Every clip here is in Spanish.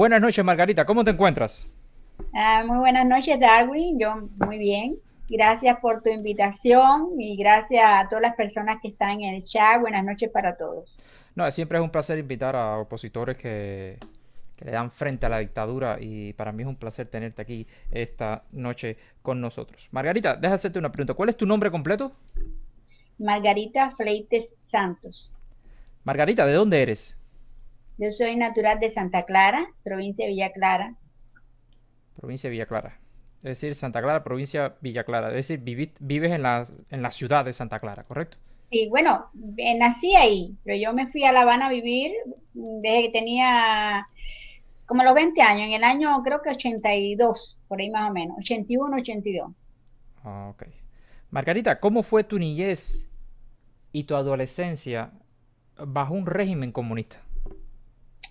Buenas noches, Margarita. ¿Cómo te encuentras? Muy buenas noches, Darwin. Yo muy bien. Gracias por tu invitación y gracias a todas las personas que están en el chat. Buenas noches para todos. No, siempre es un placer invitar a opositores que le dan frente a la dictadura y para mí es un placer tenerte aquí esta noche con nosotros. Margarita, déjame hacerte una pregunta. ¿Cuál es tu nombre completo? Margarita Fleites Santos. Margarita, ¿de dónde eres? Yo soy natural de Santa Clara, provincia de Villa Clara. Provincia de Villa Clara. Es decir, Santa Clara, provincia Villa Clara. Es decir, vives en la ciudad de Santa Clara, ¿correcto? Sí, bueno, nací ahí, pero yo me fui a La Habana a vivir desde que tenía como los 20 años, en el año creo que 82, por ahí más o menos, 81, 82. Ah, ok. Margarita, ¿cómo fue tu niñez y tu adolescencia bajo un régimen comunista?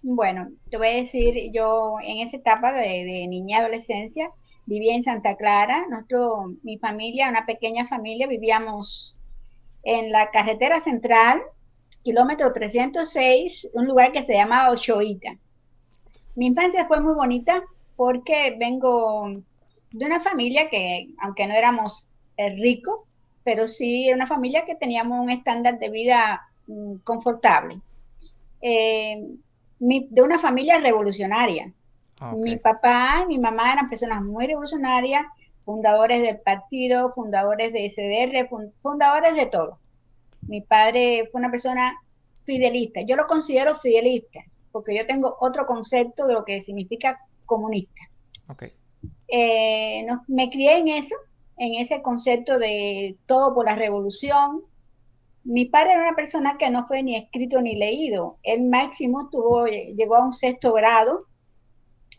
Bueno, te voy a decir, yo en esa etapa de niña y adolescencia vivía en Santa Clara. Mi familia, una pequeña familia, vivíamos en la carretera central, kilómetro 306, un lugar que se llamaba Ochoita. Mi infancia fue muy bonita porque vengo de una familia que, aunque no éramos ricos, pero sí una familia que teníamos un estándar de vida confortable. eh, de una familia revolucionaria. Ah, ok. Mi papá y mi mamá eran personas muy revolucionarias, fundadores del partido, fundadores de SDR, fundadores de todo. Mi padre fue una persona fidelista. Yo lo considero fidelista, porque yo tengo otro concepto de lo que significa comunista. Ok. Me crié en eso, en ese concepto de todo por la revolución. Mi padre era una persona que no fue ni escrito ni leído. Él máximo llegó a un sexto grado,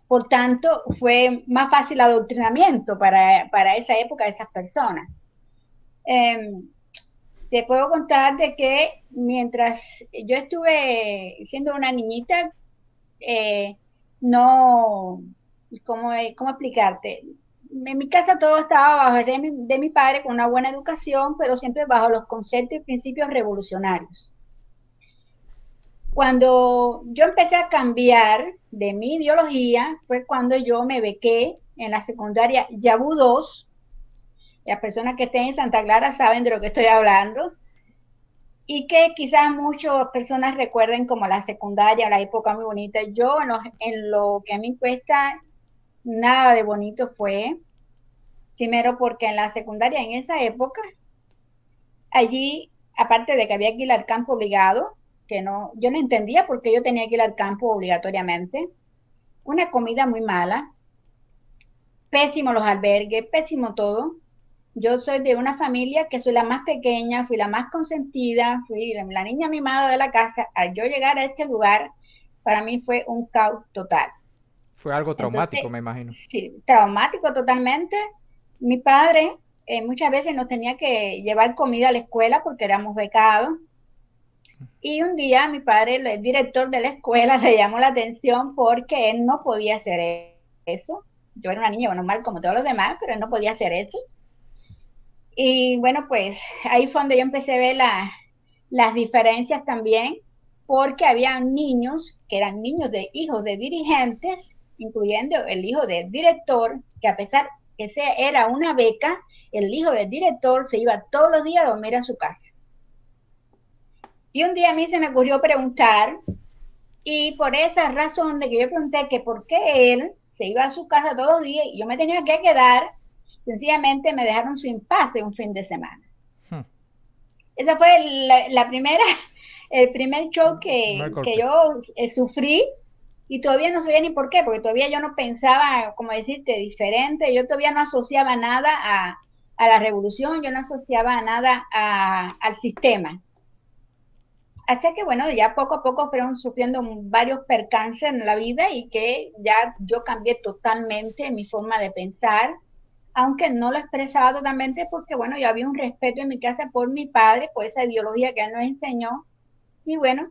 por tanto fue más fácil adoctrinamiento para esa época de esas personas. Eh, Te puedo contar de que mientras yo estuve siendo una niñita, eh, no, ¿cómo explicarte? En mi casa todo estaba bajo de mi padre con una buena educación, pero siempre bajo los conceptos y principios revolucionarios. Cuando yo empecé a cambiar de mi ideología fue cuando yo me bequé en la secundaria Yabú 2. Las personas que estén en Santa Clara saben de lo que estoy hablando. Y que quizás muchas personas recuerden como la secundaria, la época muy bonita. Yo en lo que a mí cuesta, nada de bonito fue. Primero porque en la secundaria, en esa época, allí, aparte de que había que ir al campo obligado, que no, yo no entendía por qué yo tenía que ir al campo obligatoriamente. Una comida muy mala, pésimo los albergues, pésimo todo. Yo soy de una familia que soy la más pequeña, fui la más consentida, fui la niña mimada de la casa. Al yo llegar a este lugar, para mí fue un caos total. Fue algo Entonces, traumático, me imagino. sí, traumático totalmente. Mi padre muchas veces nos tenía que llevar comida a la escuela porque éramos becados. Y un día mi padre, el director de la escuela, le llamó la atención porque él no podía hacer eso. Yo era una niña normal como todos los demás, pero él no podía hacer eso. Y bueno, pues ahí fue donde yo empecé a ver las diferencias también, porque había niños que eran niños de hijos de dirigentes, incluyendo el hijo del director, que a pesar que era una beca, el hijo del director se iba todos los días a dormir a su casa. Y un día a mí se me ocurrió preguntar, y por esa razón de que yo pregunté que por qué él se iba a su casa todos los días y yo me tenía que quedar, sencillamente me dejaron sin pase un fin de semana. Hmm. Esa fue la primera, el primer show Primer que golpe. yo sufrí y todavía no sabía ni por qué, porque todavía yo no pensaba, como decirte, diferente, yo todavía no asociaba nada a la revolución, yo no asociaba nada al sistema. Hasta que, bueno, ya poco a poco fueron sufriendo varios percances en la vida y que ya yo cambié totalmente mi forma de pensar, aunque no lo expresaba totalmente porque, bueno, yo había un respeto en mi casa por mi padre, por esa ideología que él nos enseñó, y bueno,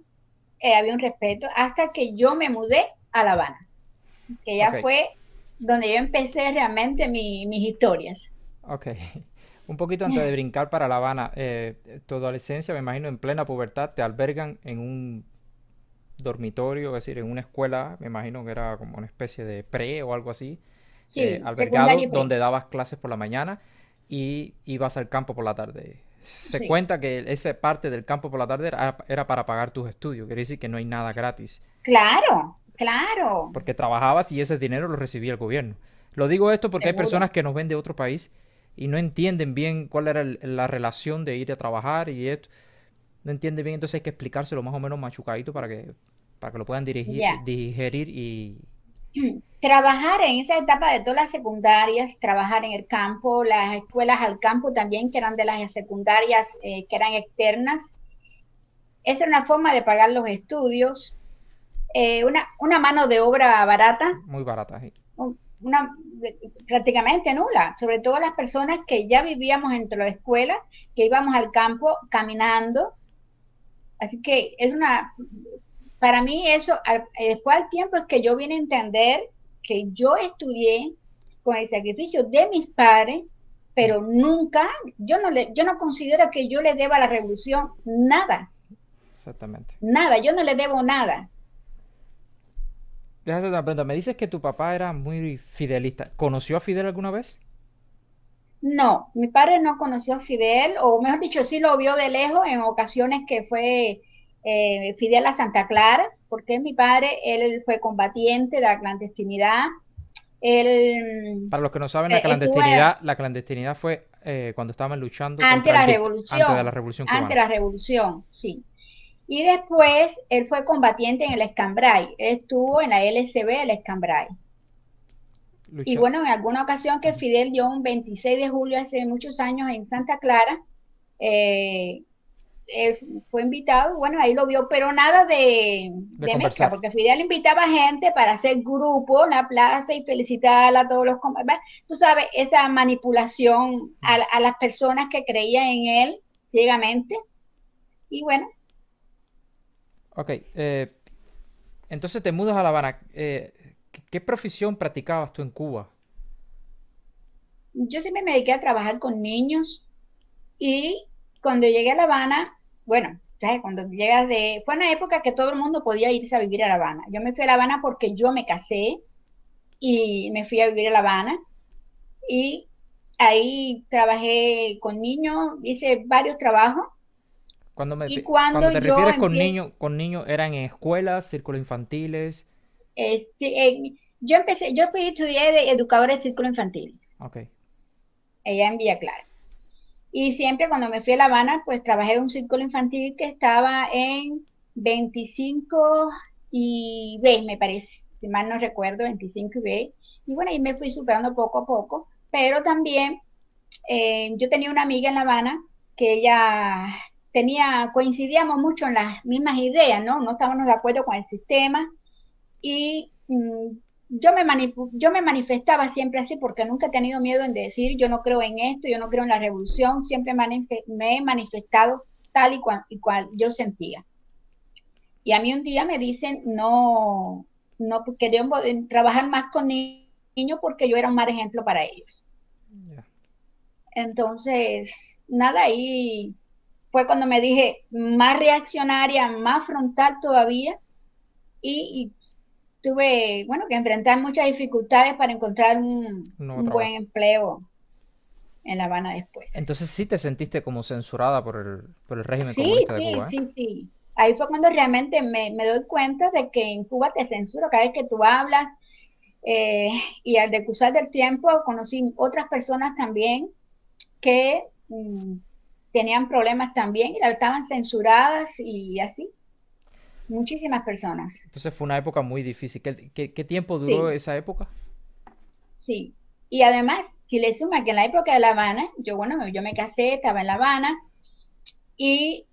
había un respeto hasta que yo me mudé a La Habana, que Ok, ya fue donde yo empecé realmente mis historias. ok. Un poquito antes de brincar para La Habana, tu adolescencia, me imagino, en plena pubertad, te albergan en un dormitorio, es decir, en una escuela, me imagino que era como una especie de pre o algo así, Sí, albergado, secundaria y donde pre. dabas clases por la mañana y ibas al campo por la tarde. Se Sí, cuenta que esa parte del campo por la tarde era para pagar tus estudios, quiere decir que no hay nada gratis, claro, claro, porque trabajabas y ese dinero lo recibía el gobierno. Lo digo esto porque hay seguro. personas que nos ven de otro país y no entienden bien cuál era la relación de ir a trabajar y esto. No entienden bien, entonces hay que explicárselo más o menos machucadito para que lo puedan Ya. digerir y... Trabajar en esa etapa de todas las secundarias, trabajar en el campo, las escuelas al campo también, que eran de las secundarias que eran externas, esa era una forma de pagar los estudios, una mano de obra barata, Muy baratas. Sí. una prácticamente nula, sobre todo las personas que ya vivíamos entre la escuela, que íbamos al campo caminando. Así que es para mí eso, después al tiempo es que yo vine a entender que yo estudié con el sacrificio de mis padres, Mm, pero nunca, yo no considero que yo le deba a la revolución nada, exactamente. nada, yo no le debo nada. Déjame hacer una pregunta. Me dices que tu papá era muy fidelista. ¿Conoció a Fidel alguna vez? No, mi padre no conoció a Fidel, o mejor dicho, sí lo vio de lejos en ocasiones que fue Fidel a Santa Clara, porque mi padre, él fue combatiente de la clandestinidad, él Para los que no saben, estuvo la clandestinidad fue cuando estaban luchando ante contra la antes de la revolución, revolución ante cubana. la revolución, sí. Y después él fue combatiente en el Escambray, él estuvo en la LCB, el Escambray. Y Lucha. bueno, en alguna ocasión que Fidel dio un 26 de julio hace muchos años en Santa Clara, eh, él fue invitado, bueno, ahí lo vio, pero nada De de mezcla, conversar. porque Fidel invitaba gente para hacer grupo en la plaza y felicitar a todos los, tú sabes, esa manipulación Mm. a las personas que creían en él ciegamente. Y bueno, Ok. Entonces te mudas a La Habana. ¿Qué profesión practicabas tú en Cuba? yo siempre me dediqué a trabajar con niños y cuando llegué a La Habana, bueno, ¿sabes? Cuando llegas fue una época que todo el mundo podía irse a vivir a La Habana. Yo me fui a La Habana porque yo me casé y me fui a vivir a La Habana y ahí trabajé con niños, hice varios trabajos y Cuando cuando te yo refieres empiezo, con niños, ¿eran en escuelas, círculos infantiles? sí, yo empecé, yo estudié de educadora de círculos infantiles, Ok. allá en Villa Clara. Y siempre cuando me fui a La Habana, pues trabajé en un círculo infantil que estaba en 25 y B, me parece, si mal no recuerdo, 25 y B. Y bueno, ahí me fui superando poco a poco, pero también yo tenía una amiga en La Habana que ella coincidíamos mucho en las mismas ideas, ¿no? No estábamos de acuerdo con el sistema y yo me manifestaba siempre así porque nunca he tenido miedo en decir yo no creo en esto, yo no creo en la revolución, siempre me he manifestado tal y cual yo sentía. Y a mí un día me dicen, no, no querían trabajar más con niños porque yo era un mal ejemplo para ellos. Ya. Entonces, nada, ahí fue cuando me dije más reaccionaria, más frontal todavía y tuve, bueno, que enfrentar muchas dificultades para encontrar Un nuevo un buen trabajo. empleo en La Habana después. Entonces sí te sentiste como censurada por el régimen Sí, comunista de sí, Cuba, ¿eh? sí, sí. Ahí fue cuando realmente me doy cuenta de que en Cuba te censura cada vez que tú hablas eh, y al decusar del tiempo conocí otras personas también que tenían problemas también y estaban censuradas y así, muchísimas personas. Entonces fue una época muy difícil. ¿Qué tiempo duró Sí, esa época? sí. Y además, si le suma que en la época de La Habana, yo, bueno, yo me casé, estaba en La Habana y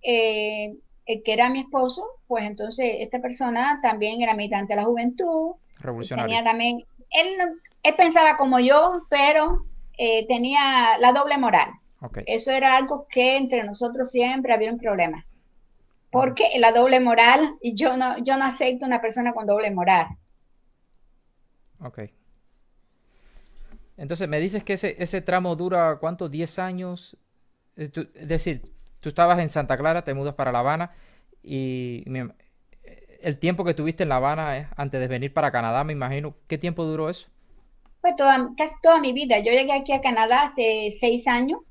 el que era mi esposo, pues entonces esta persona también era militante de la juventud, Revolucionario. tenía también, él, él pensaba como yo, pero tenía la doble moral. Ok. Eso era algo que entre nosotros siempre había un problema. Ujú. Porque la doble moral, y yo no acepto una persona con doble moral. Ok. Entonces me dices que ese tramo dura, ¿cuánto? ¿10 años? Es decir, tú estabas en Santa Clara, te mudas para La Habana y el tiempo que estuviste en La Habana antes de venir para Canadá, me imagino. ¿Qué tiempo duró eso? Pues casi toda mi vida. Yo llegué aquí a Canadá hace 6 años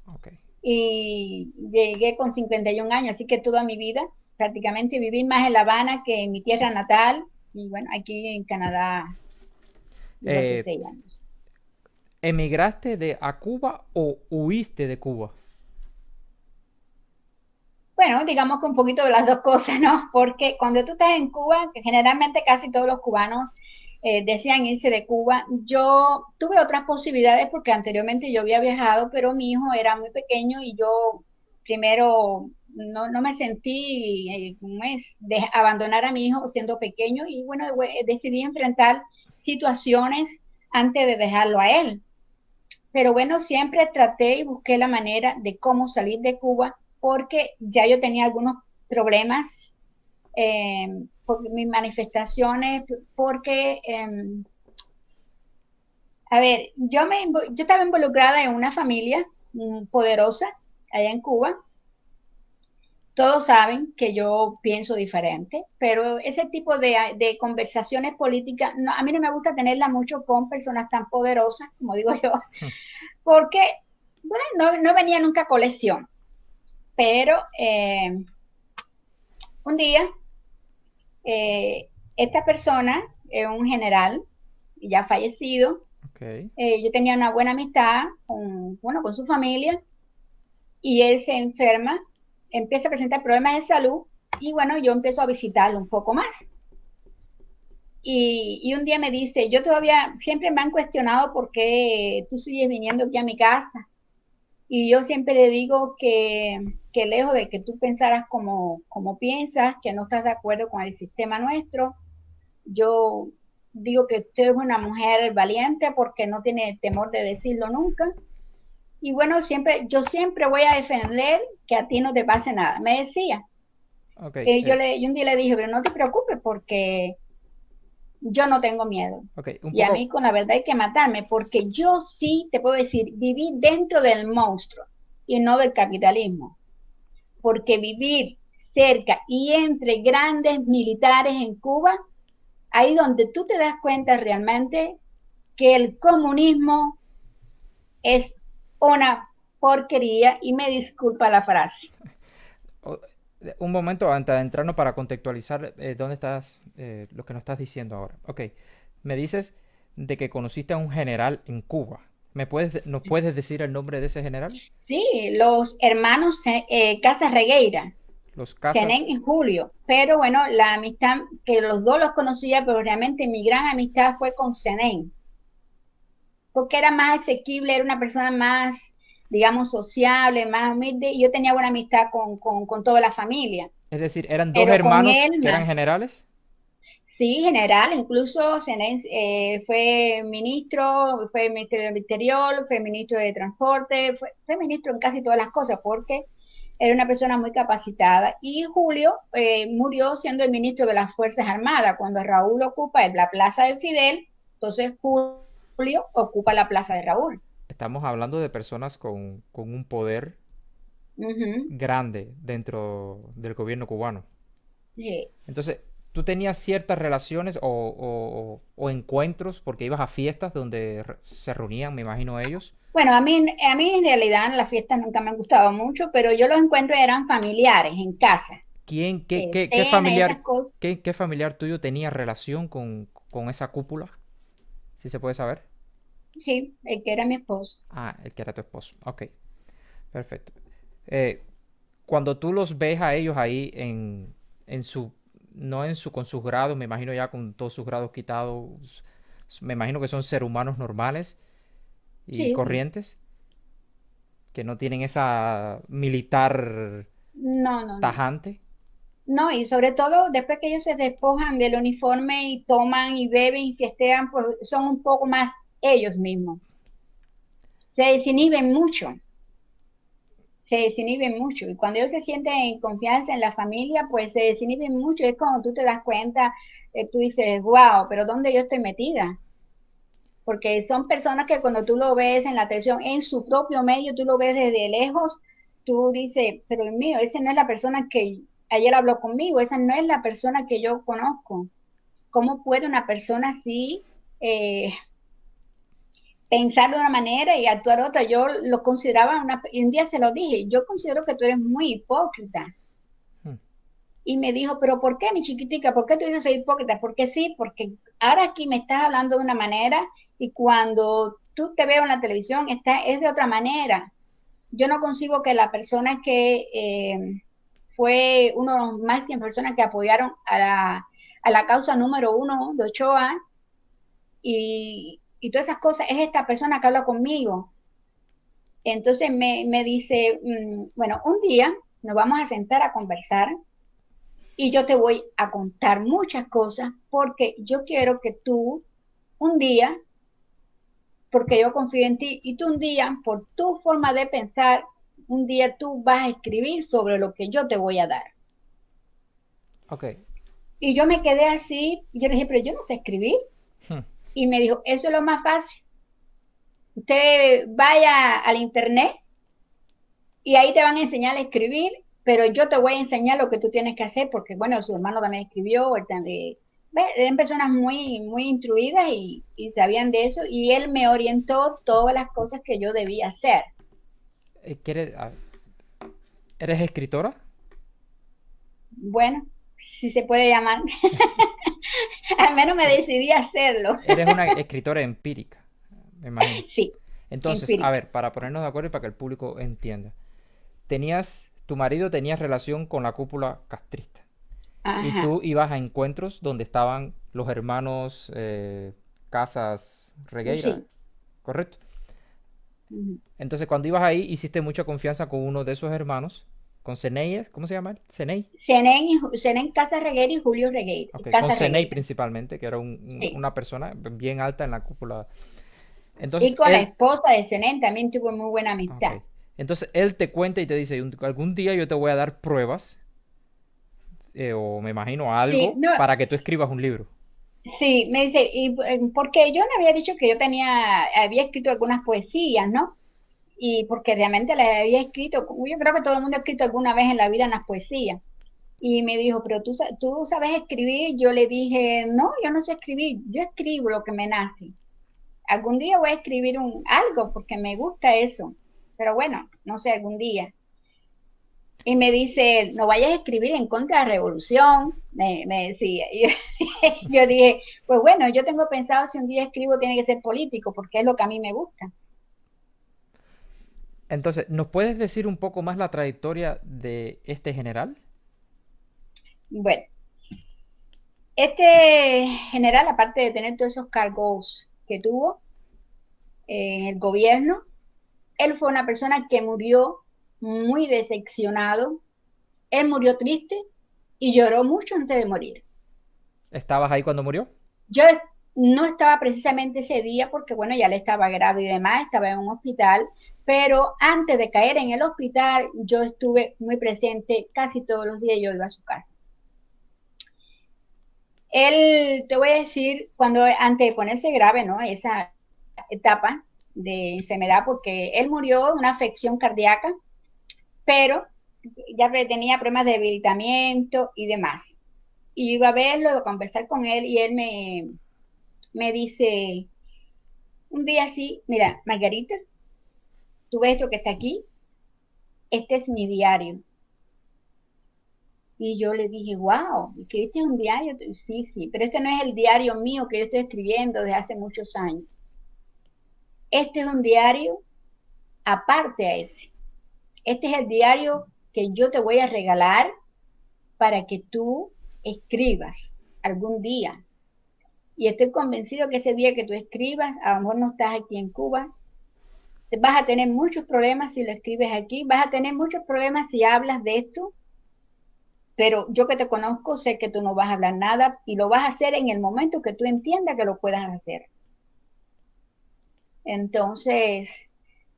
Ok. y llegué con 51 años, así que toda mi vida prácticamente viví más en La Habana que en mi tierra natal y bueno, aquí en Canadá vivo hace Eh, 6 años. ¿Emigraste a Cuba o huiste de Cuba? Bueno, digamos que un poquito de las dos cosas, ¿no? Porque cuando tú estás en Cuba, que generalmente casi todos los cubanos desean irse de Cuba, yo tuve otras posibilidades porque anteriormente yo había viajado, pero mi hijo era muy pequeño y yo primero no me sentí, ¿cómo es?, de abandonar a mi hijo siendo pequeño y bueno, decidí enfrentar situaciones antes de dejarlo a él. Pero bueno, siempre traté y busqué la manera de cómo salir de Cuba porque ya yo tenía algunos problemas por mis manifestaciones, porque, a ver, yo estaba involucrada en una familia poderosa allá en Cuba. Todos saben que yo pienso diferente, pero ese tipo de conversaciones políticas, a mí no me gusta tenerla mucho con personas tan poderosas, como digo yo, porque, bueno, no venía nunca a colección. Pero un día, esta persona, un general, ya fallecido, Ok. yo tenía una buena amistad con, bueno, con su familia y él se enferma, empieza a presentar problemas de salud y bueno, yo empiezo a visitarlo un poco más. Y un día me dice, yo todavía, siempre me han cuestionado por qué tú sigues viniendo aquí a mi casa. Y yo siempre le digo que lejos de que tú pensaras como piensas, que no estás de acuerdo con el sistema nuestro, yo digo que usted es una mujer valiente porque no tiene temor de decirlo nunca. Y bueno, yo siempre voy a defender que a ti no te pase nada. Me decía, Ok. yo un día le dije, pero no te preocupes porque yo no tengo miedo. Ok. Un Y a mí poco. con la verdad hay que matarme, porque yo sí te puedo decir, viví dentro del monstruo y no del capitalismo. Porque vivir cerca y entre grandes militares en Cuba, ahí donde tú te das cuenta realmente que el comunismo es una porquería, y me disculpa la frase. o- un momento antes de entrarnos para contextualizar dónde estás, lo que nos estás diciendo ahora. Ok. Me dices de que conociste a un general en Cuba. ¿Nos puedes decir el nombre de ese general? Sí, los hermanos Casas Regueira, Los Zenén Casas. y Julio, pero bueno, la amistad, que los dos los conocía, pero realmente mi gran amistad fue con Zenén, porque era más asequible, era una persona más, digamos, sociable, más humilde, y yo tenía buena amistad con toda la familia, Es decir, eran dos pero con hermanos él que eran más. generales. Sí, general, incluso Zenén fue ministro del Interior, fue ministro de Transporte, fue ministro en casi todas las cosas, porque era una persona muy capacitada. Y Julio murió siendo el ministro de las Fuerzas Armadas. Cuando Raúl ocupa la plaza de Fidel, entonces Julio ocupa la plaza de Raúl. Estamos hablando de personas con un poder Ujú, grande dentro del gobierno cubano. sí. Entonces, tú tenías ciertas relaciones o encuentros porque ibas a fiestas donde se reunían, me imagino ellos. Bueno, a mí en realidad las fiestas nunca me han gustado mucho, pero yo los encuentros eran familiares, en casa, ¿Quién, qué cena y esas familiar, cosas. qué familiar tuyo tenía relación con esa cúpula? Si se puede saber. Sí, el que era mi esposo. Ah, el que era tu esposo. Ok, perfecto. Eh, Cuando tú los ves a ellos ahí en su, no en su, con sus grados, me imagino ya con todos sus grados quitados, me imagino que son seres humanos normales y Sí, sí. corrientes, que no tienen esa militar No, no, no. tajante. No, y sobre todo después que ellos se despojan del uniforme y toman y beben y fiestean, pues son un poco más ellos mismos. Se desinhiben mucho, se desinhiben mucho. Y cuando ellos se sienten en confianza en la familia, pues se desinhiben mucho. Es cuando tú te das cuenta, tú dices, wow, pero ¿dónde yo estoy metida? Porque son personas que cuando tú lo ves en la televisión, en su propio medio, tú lo ves desde lejos, tú dices, pero Dios mío, esa no es la persona ayer habló conmigo, esa no es la persona que yo conozco. ¿Cómo puede una persona así pensar de una manera y actuar otra? Yo lo consideraba y un día se lo dije, yo considero que tú eres muy hipócrita. Hmm. Y me dijo, pero ¿por qué, mi chiquitica? ¿Por qué tú dices soy hipócrita? Porque sí, porque ahora aquí me estás hablando de una manera y cuando tú te veo en la televisión es de otra manera. Yo no consigo que la persona que fue uno de los más 100 personas que apoyaron a la causa número uno de Ochoa y todas esas cosas, es esta persona que habla conmigo. Entonces me dice, bueno, un día nos vamos a sentar a conversar y yo te voy a contar muchas cosas porque yo quiero que tú un día, porque yo confío en ti, y tú un día, por tu forma de pensar, un día tú vas a escribir sobre lo que yo te voy a dar. Ok. Y yo me quedé así, yo le dije, pero yo no sé escribir. Hmm. Y me dijo, eso es lo más fácil. Usted vaya al internet y ahí te van a enseñar a escribir, pero yo te voy a enseñar lo que tú tienes que hacer, porque bueno, su hermano también escribió, él también, eran personas muy instruidas y sabían de eso, y él me orientó todas las cosas que yo debía hacer. ¿Eres escritora? Bueno, si se puede llamar, al menos me Ok. decidí a hacerlo. Eres una escritora empírica, me imagino. Sí, Entonces, a empírica. ver, para ponernos de acuerdo y para que el público entienda. Tu marido tenía relación con la cúpula castrista. Y Ajá. tú ibas a encuentros donde estaban los hermanos Casas Regueira, Sí. ¿correcto? Ujú. Entonces, cuando ibas ahí, hiciste mucha confianza con uno de esos hermanos, con Ceney, ¿cómo se llama él? Ceney. Zenén Casa Regueiro y Julio Regueiro, Ok, con Casa Ceney Regueira. principalmente, que era Sí. una persona bien alta en la cúpula. Y Entonces, con la él, esposa de Zenén también tuvo muy buena ok. amistad. Entonces, él te cuenta y te dice, algún día yo te voy a dar pruebas, o me imagino Sí, algo, no, para que tú escribas un libro. sí, me dice, y porque yo le había dicho que yo había escrito algunas poesías, ¿no? Y porque realmente las había escrito, yo creo que todo el mundo ha escrito alguna vez en la vida unas poesías. Y me dijo, pero tú sabes escribir. Yo le dije, no, yo no sé escribir, yo escribo lo que me nace. Algún día voy a escribir algo porque me gusta eso. Pero bueno, no sé, algún día. Y me dice, no vayas a escribir en contra de la revolución, me decía. Y yo dije, pues bueno, yo tengo pensado si un día escribo tiene que ser político, porque es lo que a mí me gusta. Entonces, ¿nos puedes decir un poco más la trayectoria de este general? Bueno, este general, aparte de tener todos esos cargos que tuvo en el gobierno, él fue una persona que murió muy decepcionado, él murió triste y lloró mucho antes de morir. ¿Estabas ahí cuando murió? Yo no estaba precisamente ese día porque, bueno, ya le estaba grave y demás, estaba en un hospital, pero antes de caer en el hospital, yo estuve muy presente casi todos los días, yo iba a su casa. Él, te voy a decir, cuando antes de ponerse grave, ¿no? Esa etapa de enfermedad, porque él murió de una afección cardíaca, pero ya tenía problemas de debilitamiento y demás. Y yo iba a verlo, iba a conversar con él y él me dice, un día así, mira, Margarita, tú ves esto que está aquí, este es mi diario. Y yo le dije, wow, ¿escribiste un diario? Sí, sí, pero este no es el diario mío que yo estoy escribiendo desde hace muchos años. Este es un diario aparte a ese. Este es el diario que yo te voy a regalar para que tú escribas algún día. Y estoy convencido que ese día que tú escribas, a lo mejor no estás aquí en Cuba, vas a tener muchos problemas si lo escribes aquí, vas a tener muchos problemas si hablas de esto, pero yo que te conozco sé que tú no vas a hablar nada y lo vas a hacer en el momento que tú entiendas que lo puedas hacer. Entonces,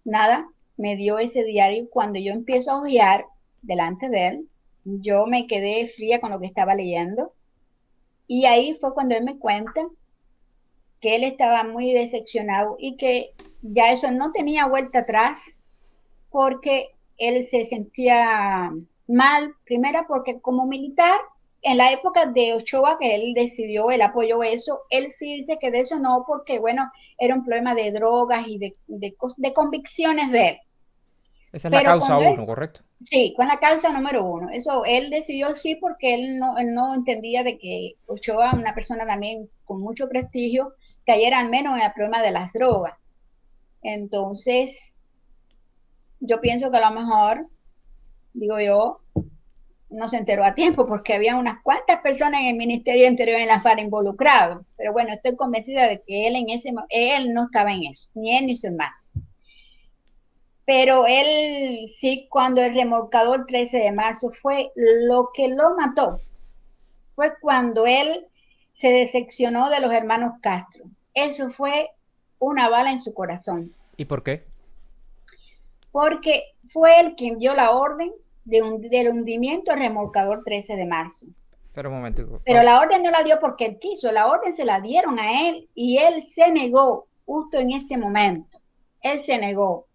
nada, me dio ese diario. Cuando yo empiezo a hojear delante de él, yo me quedé fría con lo que estaba leyendo y ahí fue cuando él me cuenta que él estaba muy decepcionado y que ya eso no tenía vuelta atrás porque él se sentía mal, primero porque como militar, en la época de Ochoa, que él decidió, él apoyó eso, él sí dice que de eso no, porque bueno, era un problema de drogas y de convicciones de él. Esa es la Pero causa cuando él, uno, ¿correcto? sí, con la causa número uno, eso él decidió sí porque él no entendía de que Ochoa, una persona también con mucho prestigio, cayera al menos en el problema de las drogas. Entonces, yo pienso que a lo mejor, digo yo, no se enteró a tiempo porque había unas cuantas personas en el Ministerio de Interior en la FARC involucrados. Pero bueno, estoy convencida de que él no estaba en eso, ni él ni su hermano. Pero él sí, cuando el remolcador 13 de marzo fue lo que lo mató, fue cuando él se decepcionó de los hermanos Castro. Eso fue una bala en su corazón, ¿Y por qué? porque fue él quien dio la orden del hundimiento del remolcador 13 de marzo. Espera un momento. Pero la orden no la dio porque él quiso, la orden se la dieron a él y él se negó justo en ese momento. Él se negó.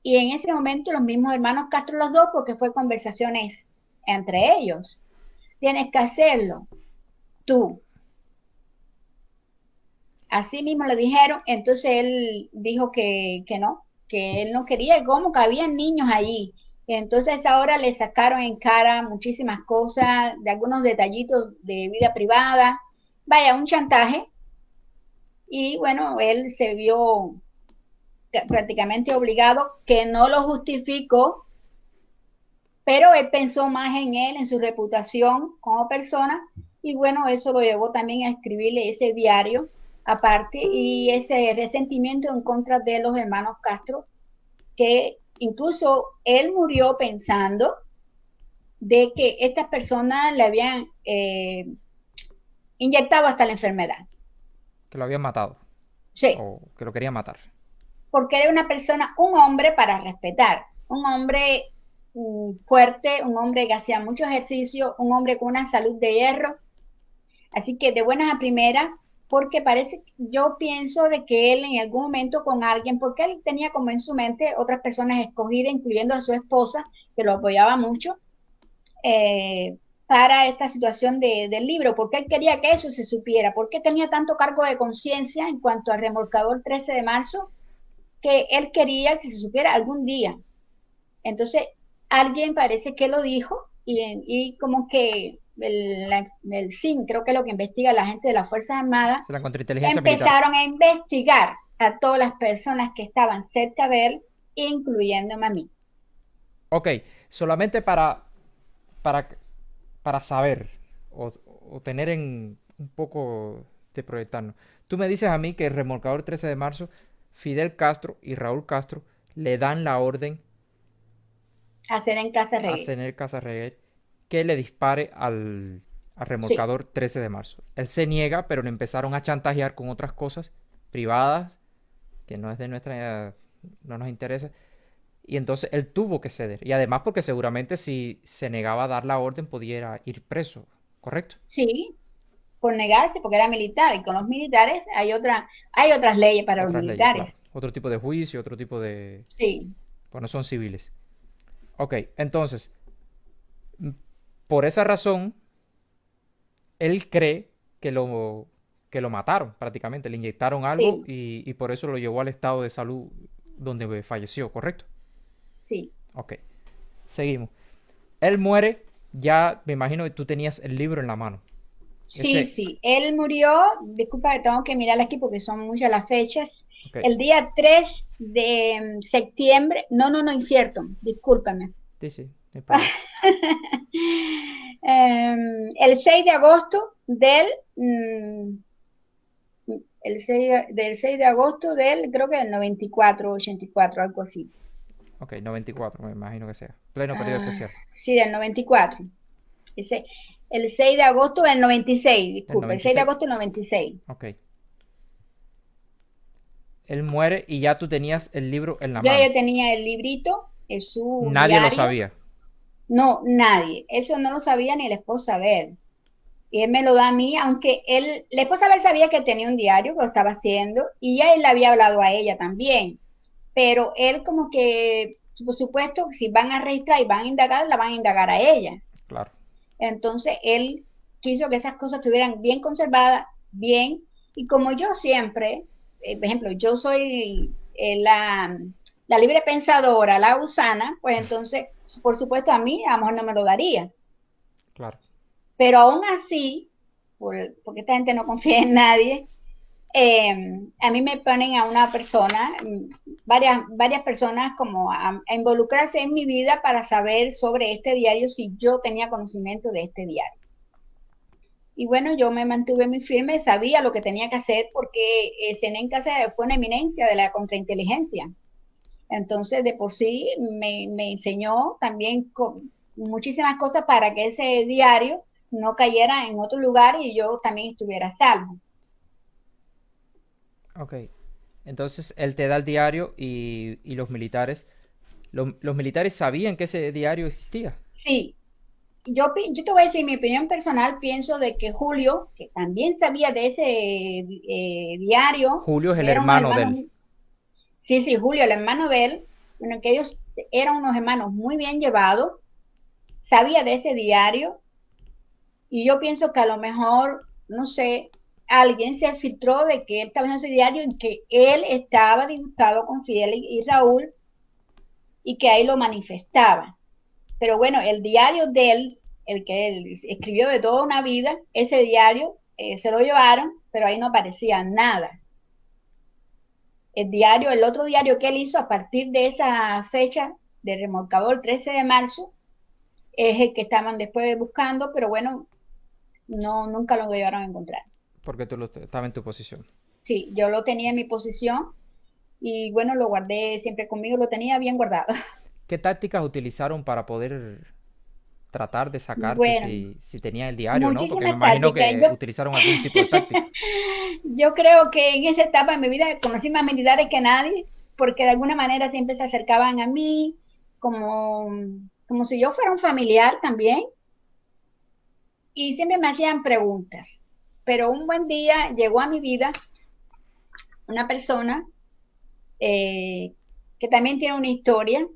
Y en ese momento los mismos hermanos Castro, los dos, porque fue conversaciones entre ellos. Tienes que hacerlo tú. Así mismo le dijeron, entonces él dijo que no, que él no quería, y cómo que habían niños allí. Entonces ahora le sacaron en cara muchísimas cosas, de algunos detallitos de vida privada, vaya, un chantaje, y bueno, él se vio prácticamente obligado, que no lo justificó, pero él pensó más en él, en su reputación como persona, y bueno, eso lo llevó también a escribirle ese diario aparte y ese resentimiento en contra de los hermanos Castro, que incluso él murió pensando de que estas personas le habían inyectado hasta la enfermedad. Que lo habían matado. Sí, O que lo querían matar. porque era una persona, un hombre para respetar, un hombre fuerte, un hombre que hacía mucho ejercicio, un hombre con una salud de hierro. Así que de buenas a primeras, porque parece, yo pienso de que él en algún momento con alguien, porque él tenía como en su mente otras personas escogidas, incluyendo a su esposa, que lo apoyaba mucho, para esta situación del libro, porque él quería que eso se supiera, porque tenía tanto cargo de conciencia en cuanto al remolcador 13 de marzo, que él quería que se supiera algún día. Entonces, alguien parece que lo dijo y como que el CIN, creo que es lo que investiga la gente de las Fuerzas Armadas, Es la contrainteligencia militar. empezaron a investigar a todas las personas que estaban cerca de él, incluyéndome a mí. Ok, solamente para, para saber o tener en un poco de proyectarnos. Tú me dices a mí que el remolcador 13 de marzo, Fidel Castro y Raúl Castro le dan la orden Hacer en casa a reír. Senel Casarreguer que le dispare al Sí, remolcador 13 de marzo. Él se niega, pero le empezaron a chantajear con otras cosas privadas que no es de nuestra, no nos interesa. Y entonces él tuvo que ceder. Y además porque seguramente si se negaba a dar la orden pudiera ir preso, ¿correcto? sí, por negarse, porque era militar, y con los militares hay otras leyes para los Otras leyes, claro. militares. Otro tipo de juicio, otro tipo de... Sí, Pues no son civiles. Ok, entonces, por esa razón, él cree que lo mataron prácticamente, le inyectaron algo sí, y por eso lo llevó al estado de salud donde falleció, ¿correcto? sí. Ok, seguimos. Él muere, ya me imagino que tú tenías el libro en la mano. Sí, Ese, sí, él murió, disculpa que tengo que mirar aquí porque son muchas las fechas, ok, el día 3 de septiembre, no, incierto, discúlpame. sí, sí, no hay problema. El 6 de agosto del 6 de agosto del, creo que del 94, 84, algo así. Ok, 94, me imagino que sea. Pleno periodo Ah, especial. sí, del 94. Ese, el 6 de agosto del 96, Del disculpe, el 6 de 96. agosto del 96. Ok. Él muere y ya tú tenías el libro en la Yo mano. tenía el librito, es su Nadie lo diario. sabía. No, nadie. Eso no lo sabía ni la esposa de él. Y él me lo da a mí, aunque la esposa de él sabía que tenía un diario, que lo estaba haciendo, y ya él le había hablado a ella también. Pero él como que por supuesto, si van a registrar y van a indagar, la van a indagar a ella. Claro. Entonces, él quiso que esas cosas estuvieran bien conservadas, bien, y como yo siempre, por ejemplo, yo soy la libre pensadora, la gusana, pues entonces, por supuesto, a mí a lo mejor no me lo daría. Claro. Pero aún así, porque esta gente no confía en nadie, a mí me ponen a una persona, varias personas como a involucrarse en mi vida para saber sobre este diario si yo tenía conocimiento de este diario. Y bueno, yo me mantuve muy firme, sabía lo que tenía que hacer porque Casa fue una eminencia de la contrainteligencia. Entonces, de por sí, me enseñó también muchísimas cosas para que ese diario no cayera en otro lugar y yo también estuviera a salvo. Ok. Entonces él te da el diario y los militares. Los militares sabían que ese diario existía. Sí, yo te voy a decir mi opinión personal, pienso de que Julio, que también sabía de ese diario, Julio es el que eran unos hermano de hermanos, él. sí, sí, Julio, el hermano de él, bueno, que ellos eran unos hermanos muy bien llevados, sabía de ese diario y yo pienso que a lo mejor, no sé, alguien se filtró de que él estaba en ese diario y que él estaba disgustado con Fidel y Raúl y que ahí lo manifestaba. Pero bueno, el diario de él, el que él escribió de toda una vida, ese diario se lo llevaron, pero ahí no aparecía nada. El diario, el otro diario que él hizo a partir de esa fecha de remolcador, 13 de marzo, es el que estaban después buscando, pero bueno, no, nunca lo llegaron a encontrar. Porque tú estabas en tu posición. Sí, yo lo tenía en mi posición y bueno, lo guardé siempre conmigo, lo tenía bien guardado. ¿Qué tácticas utilizaron para poder tratar de sacarte Bueno, si tenía el diario, ¿no? Porque me muchísimas imagino tácticas. que utilizaron algún tipo de táctica. Yo creo que en esa etapa de mi vida conocí más militares que nadie, porque de alguna manera siempre se acercaban a mí, como, como si yo fuera un familiar también, y siempre me hacían preguntas. Pero un buen día llegó a mi vida una persona que también tiene una historia,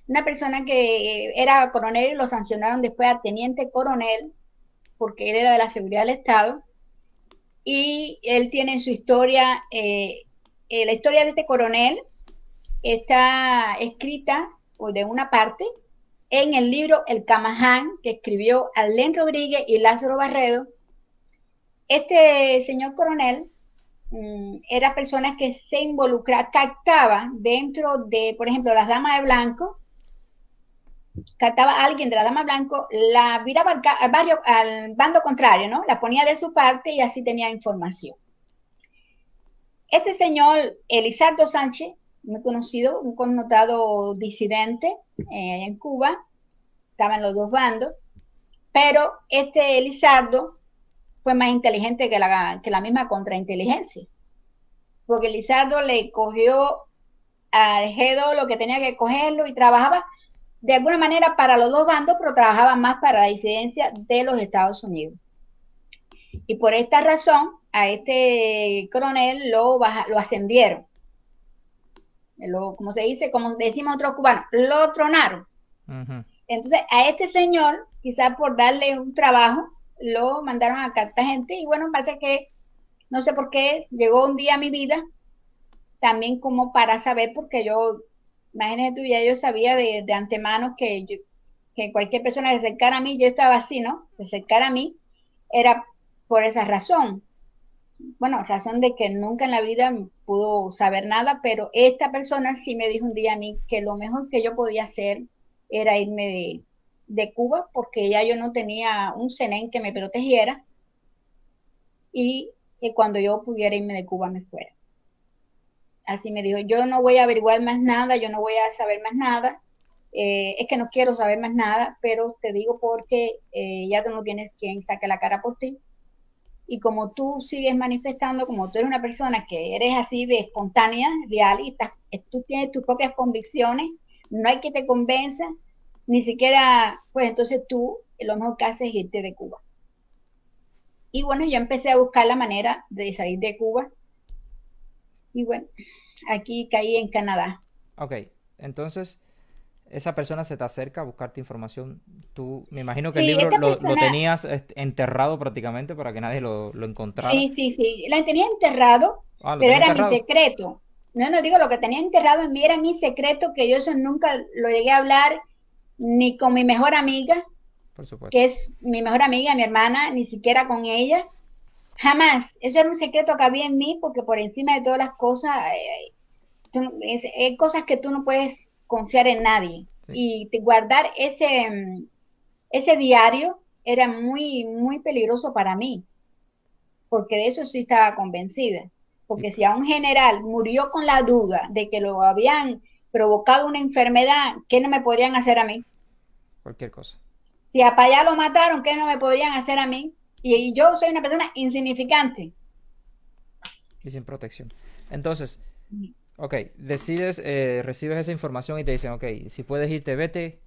una persona que era coronel y lo sancionaron después a teniente coronel, porque él era de la seguridad del Estado, y él tiene en su historia, la historia de este coronel está escrita o de una parte en el libro El Camaján que escribió Alén Rodríguez y Lázaro Barredo. Este señor coronel era persona que se involucraba, captaba dentro de, por ejemplo, las damas de blanco, captaba a alguien de la dama de blanco, la viraba al barrio, al bando contrario, ¿no? La ponía de su parte y así tenía información. Este señor Elizardo Sánchez, muy conocido, un connotado disidente en Cuba, estaba en los dos bandos, pero este Elizardo fue más inteligente que la misma contrainteligencia, porque Elizardo le cogió al G2 lo que tenía que cogerlo y trabajaba de alguna manera para los dos bandos, pero trabajaba más para la disidencia de los Estados Unidos. Y por esta razón, a este coronel lo ascendieron. Como se dice, como decimos otros cubanos, lo tronaron. Ujú. Entonces, a este señor, quizás por darle un trabajo, lo mandaron a Cartagena y bueno, pasa que no sé por qué llegó un día a mi vida, también como para saber, porque yo, imagínate tú, ya yo sabía de antemano que cualquier persona que se acercara a mí, yo estaba así, ¿no? Se acercara a mí, era por esa razón. Bueno, razón de que nunca en la vida pudo saber nada, pero esta persona sí me dijo un día a mí que lo mejor que yo podía hacer era irme de Cuba porque ya yo no tenía un CENEN que me protegiera y que cuando yo pudiera irme de Cuba me fuera. Así me dijo, yo no voy a averiguar más nada, yo no voy a saber más nada, es que no quiero saber más nada, pero te digo porque ya tú no tienes quien saque la cara por ti y como tú sigues manifestando, como tú eres una persona que eres así de espontánea, real, y tú tienes tus propias convicciones, no hay que te convenza, ni siquiera, pues entonces tú lo mejor que haces es irte de Cuba. Y bueno, yo empecé a buscar la manera de salir de Cuba y bueno, aquí caí en Canadá. Ok, entonces esa persona se te acerca a buscarte información. Tú, me imagino que el Sí, libro esta lo persona, tenías enterrado prácticamente para que nadie lo encontrara. sí, sí, sí, la tenía enterrado, Ah, lo pero tenía era mi enterrado. secreto. No, no digo lo que tenía enterrado en mí, era mi secreto, que yo eso nunca lo llegué a hablar ni con mi mejor amiga, Por supuesto. que es mi mejor amiga, mi hermana, ni siquiera con ella. Jamás. Eso era un secreto que había en mí, porque por encima de todas las cosas, hay cosas que tú no puedes confiar en nadie. Sí. Y guardar ese diario era muy, muy peligroso para mí, porque de eso sí estaba convencida. Y Porque si a un general murió con la duda de que lo habían provocado una enfermedad, ¿qué no me podrían hacer a mí? cualquier cosa. Si a Payá lo mataron, ¿qué no me podrían hacer a mí? Y yo soy una persona insignificante. Y sin protección. Entonces, ok, decides, recibes esa información y te dicen, ok, si puedes irte, vete,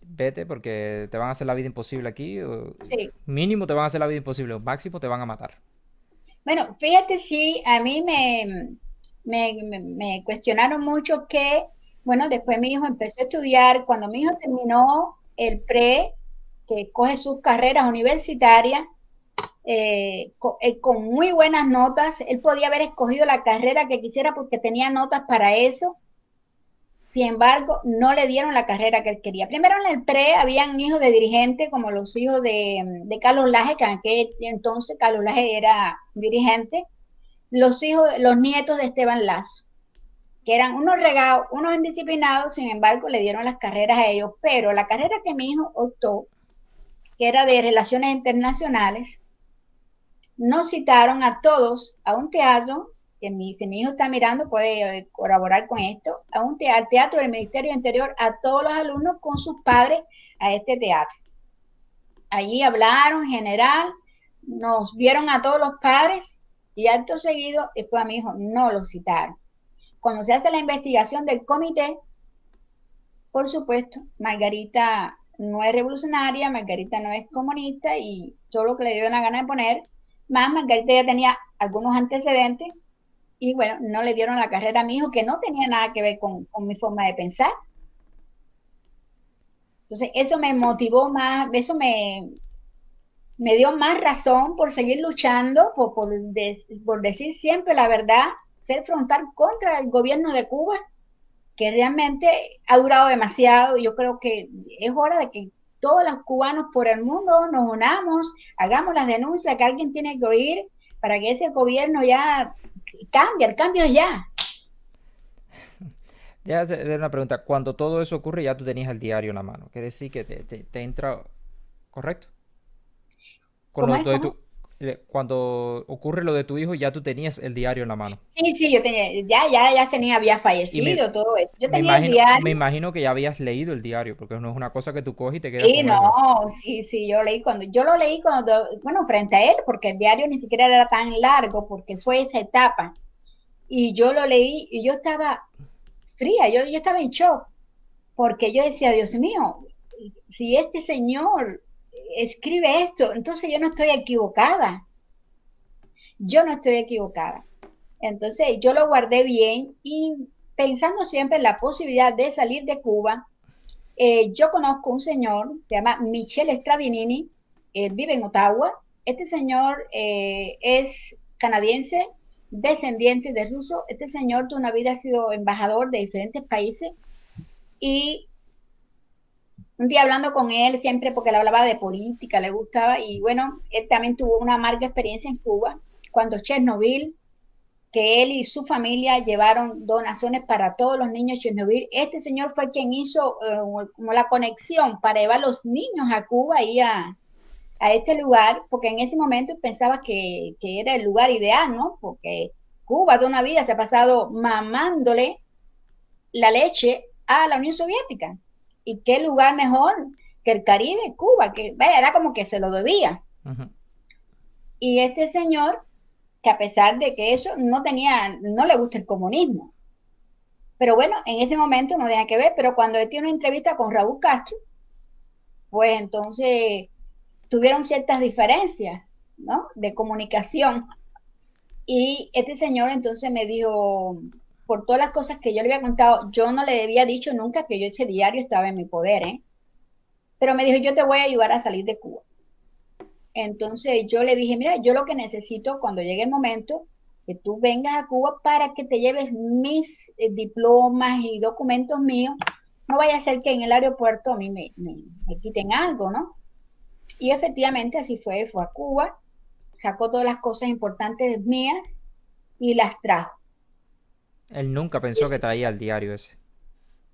vete porque te van a hacer la vida imposible aquí. O Sí. mínimo te van a hacer la vida imposible, o máximo te van a matar. Bueno, fíjate, sí, a mí me cuestionaron mucho que, bueno, después mi hijo empezó a estudiar, cuando mi hijo terminó el pre, que coge sus carreras universitarias, con muy buenas notas, él podía haber escogido la carrera que quisiera porque tenía notas para eso. Sin embargo, no le dieron la carrera que él quería. Primero en el pre habían hijos de dirigentes como los hijos de Carlos Laje, que en aquel entonces Carlos Laje era dirigente, los hijos, los nietos de Esteban Lazo, que eran unos regados, unos indisciplinados, sin embargo, le dieron las carreras a ellos. Pero la carrera que mi hijo optó, que era de Relaciones Internacionales, nos citaron a todos a un teatro, que si mi hijo está mirando puede colaborar con esto, al teatro del Ministerio de Interior, a todos los alumnos con sus padres a este teatro. Allí hablaron en general, nos vieron a todos los padres y acto seguido, después a mi hijo no lo citaron. Cuando se hace la investigación del comité, por supuesto, Margarita no es revolucionaria, Margarita no es comunista y todo lo que le dio la gana de poner, más Margarita ya tenía algunos antecedentes y bueno, no le dieron la carrera a mi hijo que no tenía nada que ver con mi forma de pensar. Entonces, eso me motivó más, eso me dio más razón por seguir luchando, por decir siempre la verdad, ser frontal contra el gobierno de Cuba, que realmente ha durado demasiado. Yo creo que es hora de que todos los cubanos por el mundo nos unamos, hagamos las denuncias que alguien tiene que oír para que ese gobierno ya cambie, el cambio ya. Ya te una pregunta. Cuando todo eso ocurre, ya tú tenías el diario en la mano. Quiere decir que te entra. ¿Correcto? Con ¿Cómo lo es? de ¿Cómo? tu, cuando ocurre lo de tu hijo, ya tú tenías el diario en la mano. Sí, sí, yo tenía, ya tenía, había Y me, fallecido, todo eso. Yo tenía el me diario. imagino que ya habías leído el diario, porque no es una cosa que tú coges y te quedas Sí, con no, él. sí, sí, yo lo leí cuando, bueno, frente a él, porque el diario ni siquiera era tan largo, porque fue esa etapa. Y yo lo leí y yo estaba fría, yo estaba en shock, porque yo decía, Dios mío, si este señor escribe esto, entonces yo no estoy equivocada. Entonces yo lo guardé bien y pensando siempre en la posibilidad de salir de Cuba, yo conozco un señor, se llama Michel Stradinini, él vive en Ottawa. Este señor es canadiense, descendiente de ruso. Este señor toda una vida ha sido embajador de diferentes países y un día hablando con él, siempre porque le hablaba de política, le gustaba, y bueno, él también tuvo una amarga experiencia en Cuba, cuando Chernobyl, que él y su familia llevaron donaciones para todos los niños de Chernobyl. Este señor fue quien hizo como la conexión para llevar los niños a Cuba y a este lugar, porque en ese momento pensaba que era el lugar ideal, ¿no? Porque Cuba toda una vida se ha pasado mamándole la leche a la Unión Soviética. ¿Y qué lugar mejor que el Caribe, Cuba? Que vaya, era como que se lo debía. Ujú. Y este señor, que a pesar de que eso no tenía, no le gusta el comunismo, pero bueno, en ese momento no tenía que ver, pero cuando él tiene una entrevista con Raúl Castro, pues entonces tuvieron ciertas diferencias, ¿no? De comunicación. Y este señor entonces me dijo, por todas las cosas que yo le había contado, yo no le había dicho nunca que yo ese diario estaba en mi poder, ¿eh? Pero me dijo, yo te voy a ayudar a salir de Cuba. Entonces yo le dije, mira, yo lo que necesito cuando llegue el momento, que tú vengas a Cuba para que te lleves mis diplomas y documentos míos. No vaya a ser que en el aeropuerto a mí me quiten algo, ¿no? Y efectivamente así fue a Cuba, sacó todas las cosas importantes mías y las trajo. Él nunca pensó que traía el diario ese.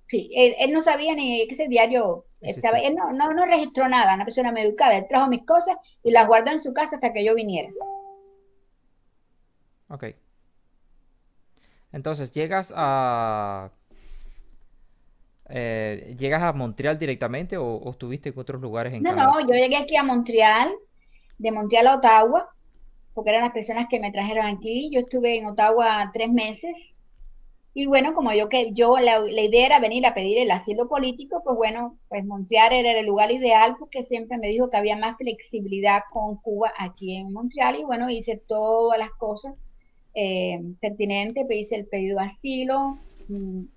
Sí, él no sabía ni que ese diario estaba, Existía. él no registró nada, una persona muy educada, él trajo mis cosas y las guardó en su casa hasta que yo viniera. Ok. Entonces, ¿llegas a Montreal directamente o estuviste en otros lugares en Canadá? No, yo llegué aquí a Montreal, de Montreal a Ottawa, porque eran las personas que me trajeron aquí. Yo estuve en Ottawa 3 meses. Y bueno, como la idea era venir a pedir el asilo político, pues bueno, pues Montreal era el lugar ideal porque siempre me dijo que había más flexibilidad con Cuba aquí en Montreal y bueno, hice todas las cosas pertinentes, pues hice el pedido de asilo,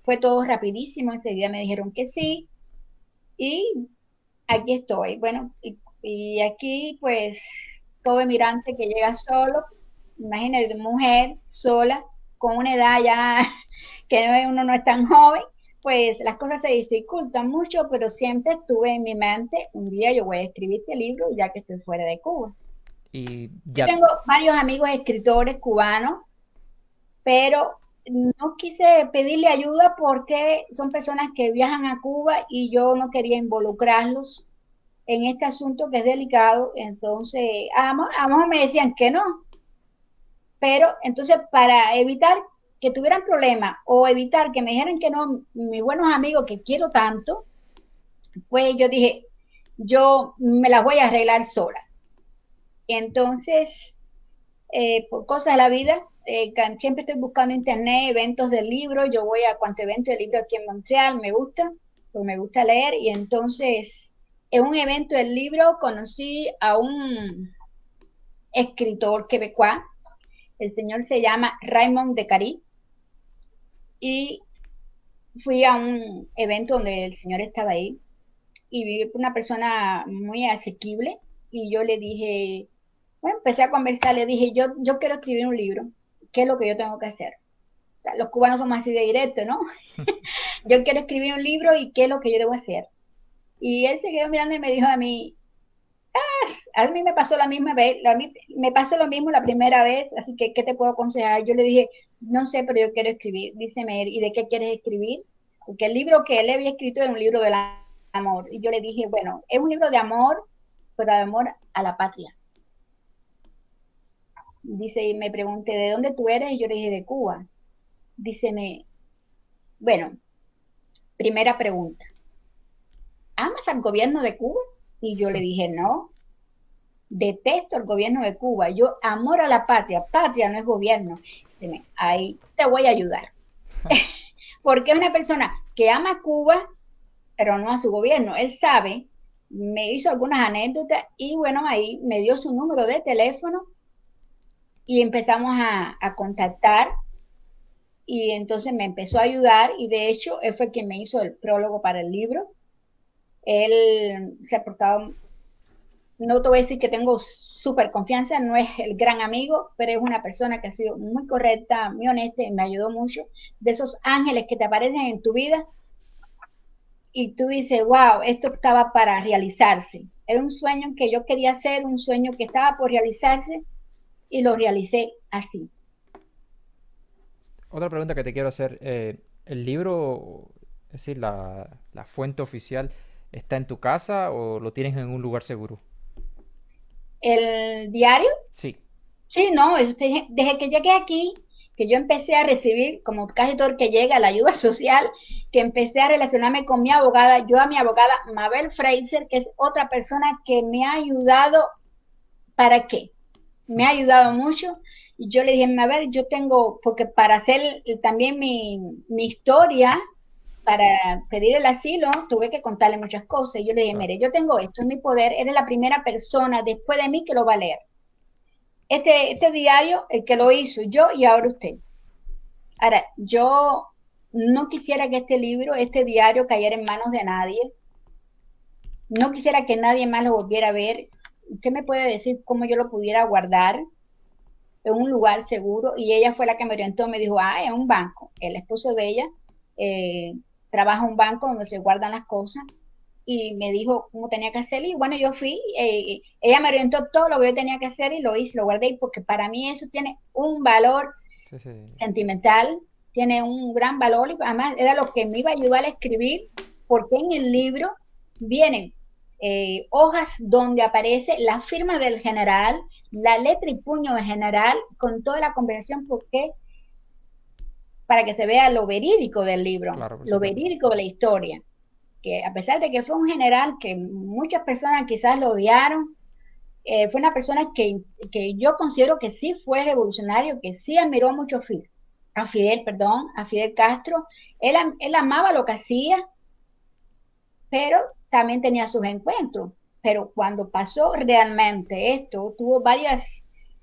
fue todo rapidísimo, ese día me dijeron que sí y aquí estoy. Bueno, y aquí pues todo emigrante que llega solo, imagínate, mujer sola, con una edad ya que uno no es tan joven, pues las cosas se dificultan mucho, pero siempre tuve en mi mente, un día yo voy a escribir este libro ya que estoy fuera de Cuba. Y Yo ya, tengo varios amigos escritores cubanos, pero no quise pedirle ayuda porque son personas que viajan a Cuba y yo no quería involucrarlos en este asunto que es delicado. Entonces, a lo mejor me decían que no, pero entonces para evitar que tuvieran problemas o evitar que me dijeran que no, mis buenos amigos que quiero tanto, pues yo dije, yo me las voy a arreglar sola. Entonces, por cosas de la vida, siempre estoy buscando en internet eventos del libro, yo voy a cuanto evento de libro aquí en Montreal, me gusta, pues me gusta leer, y entonces en un evento del libro conocí a un escritor quebecois, el señor se llama Raymond de Carí, y fui a un evento donde el señor estaba ahí, y vi una persona muy asequible, y yo le dije, bueno, empecé a conversar, le dije, yo quiero escribir un libro, ¿qué es lo que yo tengo que hacer? O sea, los cubanos somos así de directo, ¿no? Yo quiero escribir un libro y ¿qué es lo que yo debo hacer? Y él se quedó mirando y me dijo a mí me pasó la misma vez, me pasó lo mismo la primera vez, así que ¿qué te puedo aconsejar? Yo le dije, no sé, pero yo quiero escribir. Díceme él, ¿y de qué quieres escribir? Porque el libro que él había escrito era un libro del amor. Y yo le dije, bueno, es un libro de amor, pero de amor a la patria. Dice, y me pregunté, ¿de dónde tú eres? Y yo le dije, de Cuba. Díceme, bueno, primera pregunta, ¿amas al gobierno de Cuba? Y yo le dije, no, detesto el gobierno de Cuba. Yo, amor a la patria, patria no es gobierno. Díceme, ahí te voy a ayudar. Porque es una persona que ama a Cuba, pero no a su gobierno. Él sabe, me hizo algunas anécdotas y bueno, ahí me dio su número de teléfono y empezamos a contactar y entonces me empezó a ayudar y de hecho él fue quien me hizo el prólogo para el libro. Él se ha portado, no te voy a decir que tengo súper confianza, no es el gran amigo, pero es una persona que ha sido muy correcta, muy honesta y me ayudó mucho. De esos ángeles que te aparecen en tu vida y tú dices, wow, esto estaba para realizarse. Era un sueño que yo quería hacer, un sueño que estaba por realizarse y lo realicé así. otra pregunta que te quiero hacer. ¿El libro, es decir, la fuente oficial, está en tu casa o lo tienes en un lugar seguro? El diario. Sí. Sí, no, desde que llegué aquí, que yo empecé a recibir, como casi todo el que llega, la ayuda social, que empecé a relacionarme con mi abogada, yo a mi abogada Mabel Fraser, que es otra persona que me ha ayudado, ¿para qué? Me ha ayudado mucho. Y yo le dije, Mabel, yo tengo, porque para hacer también mi historia, para pedir el asilo, tuve que contarle muchas cosas. Y yo le dije, Claro. mire, yo tengo esto en mi poder, eres la primera persona después de mí que lo va a leer. Este diario, el que lo hizo yo y ahora usted. Ahora, yo no quisiera que este libro, este diario, cayera en manos de nadie. No quisiera que nadie más lo volviera a ver. ¿Usted me puede decir cómo yo lo pudiera guardar en un lugar seguro? Y ella fue la que me orientó, me dijo, es un banco. El esposo de ella eh, trabaja en un banco donde se guardan las cosas y me dijo cómo tenía que hacerlo. Y bueno, yo fui, ella me orientó todo lo que yo tenía que hacer y lo hice, lo guardé, porque para mí eso tiene un valor Sí, sí. sentimental, tiene un gran valor y además era lo que me iba a ayudar a escribir, porque en el libro vienen hojas donde aparece la firma del general, la letra y puño del general, con toda la conversación, porque para que se vea lo verídico del libro, Claro, por lo supuesto. verídico de la historia, que a pesar de que fue un general que muchas personas quizás lo odiaron, fue una persona que yo considero que sí fue revolucionario, que sí admiró mucho a Fidel Castro. Él amaba lo que hacía, pero también tenía sus encuentros. Pero cuando pasó realmente esto, tuvo varios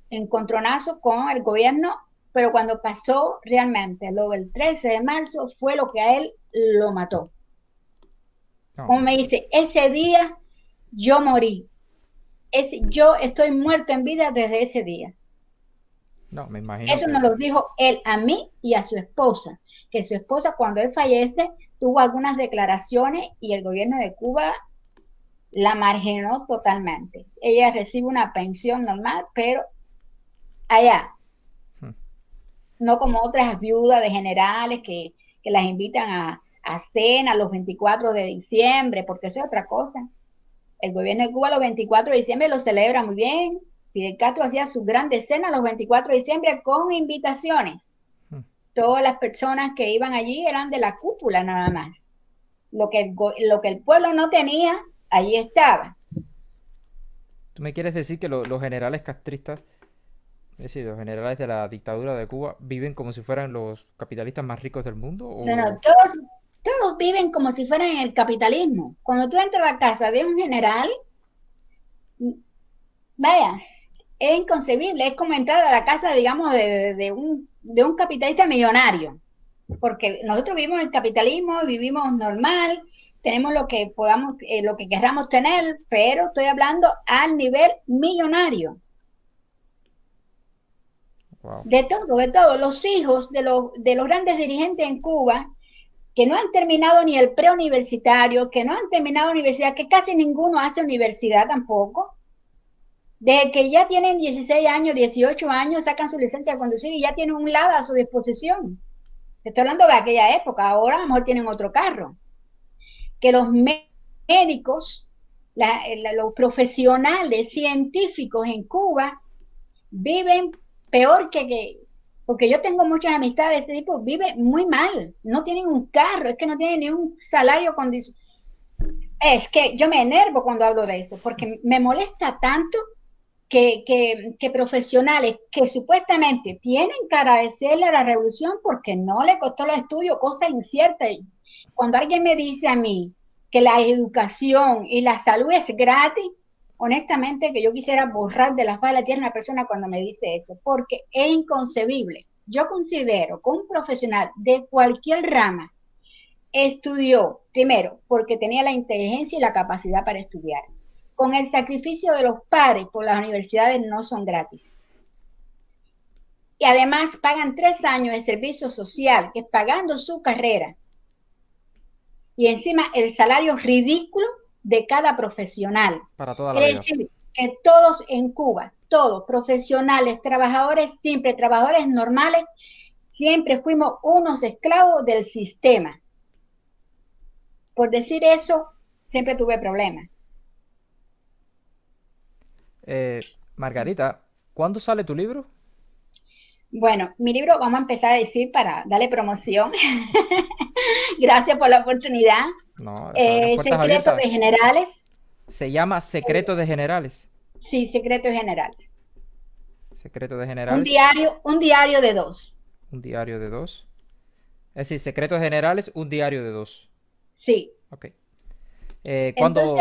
encontronazos con el gobierno, pero cuando pasó realmente lo del 13 de marzo fue lo que a él lo mató. No, Como me dice, ese día yo morí, yo estoy muerto en vida desde ese día. no, me imagino Eso nos que... lo dijo él a mí y a su esposa, que su esposa cuando él fallece tuvo algunas declaraciones y el gobierno de Cuba la marginó totalmente. Ella recibe una pensión normal, pero allá, Hmm. no como otras viudas de generales que las invitan a cena los 24 de diciembre, porque eso es otra cosa. El gobierno de Cuba los 24 de diciembre lo celebra muy bien. Fidel Castro hacía sus grandes cenas los 24 de diciembre con invitaciones. Hmm. Todas las personas que iban allí eran de la cúpula nada más. Lo que el pueblo no tenía, allí estaba. ¿Tú me quieres decir que los generales castristas, es decir, los generales de la dictadura de Cuba, viven como si fueran los capitalistas más ricos del mundo? No, no, O... todos viven como si fueran en el capitalismo. Cuando tú entras a la casa de un general, vaya, es inconcebible, es como entrar a la casa, digamos, de un capitalista millonario, porque nosotros vivimos el capitalismo, vivimos normal, tenemos lo que podamos, lo que queramos tener, pero estoy hablando al nivel millonario. Wow. De todo, los hijos de los grandes dirigentes en Cuba, que no han terminado ni el preuniversitario, que no han terminado universidad, que casi ninguno hace universidad tampoco, de que ya tienen 16 años, 18 años, sacan su licencia de conducir y ya tienen un lado a su disposición. Estoy hablando de aquella época, ahora a lo mejor tienen otro carro. Que los médicos, los profesionales científicos en Cuba viven peor porque yo tengo muchas amistades de este tipo, vive muy mal, no tienen un carro, es que no tienen ni un salario condicional. Es que yo me enervo cuando hablo de eso, porque me molesta tanto que profesionales que supuestamente tienen que agradecerle a la revolución porque no le costó los estudios, cosa incierta. Cuando alguien me dice a mí que la educación y la salud es gratis, honestamente que yo quisiera borrar de la faz de la tierra a una persona cuando me dice eso, porque es inconcebible. Yo considero que un profesional de cualquier rama estudió, primero, porque tenía la inteligencia y la capacidad para estudiar. Con el sacrificio de los padres, por las universidades no son gratis. Y además pagan 3 años de servicio social, que es pagando su carrera. Y encima el salario ridículo de cada profesional. Para toda la Quiere vida. decir que todos en Cuba, todos, profesionales, trabajadores simples, trabajadores normales, siempre fuimos unos esclavos del sistema. Por decir eso, siempre tuve problemas. Margarita, ¿cuándo sale tu libro? Bueno, mi libro vamos a empezar a decir para darle promoción. Gracias por la oportunidad. No, las puertas Secretos abiertas. de Generales. Se llama Secretos de Generales. Sí, Secretos Generales. Secretos de Un Generales, diario, un diario de dos. un diario de dos. Es decir, Secretos Generales, un diario de dos. Sí. Ok. Entonces, ¿Cuándo?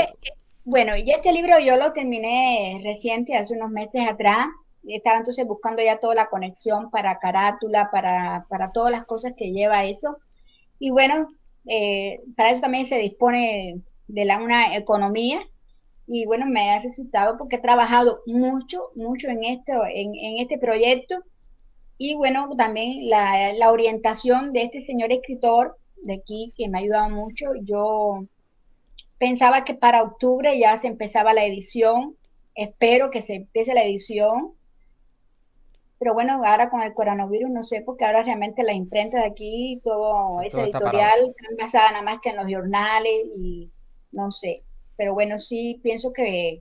bueno, y este libro yo lo terminé reciente, hace unos meses atrás. estaba entonces buscando ya toda la conexión para carátula, para todas las cosas que lleva eso. Y bueno, para eso también se dispone de una economía. Y bueno, me ha resultado porque he trabajado mucho, mucho en esto, en este proyecto. Y bueno, también la orientación de este señor escritor de aquí, que me ha ayudado mucho. Yo pensaba que para octubre ya se empezaba la edición. Espero que se empiece la edición. Pero bueno, ahora con el coronavirus no sé, porque ahora realmente la imprenta de aquí, todo Sí, ese todo está parado. editorial, están basada nada más que en los jornales y no sé. Pero bueno, sí pienso que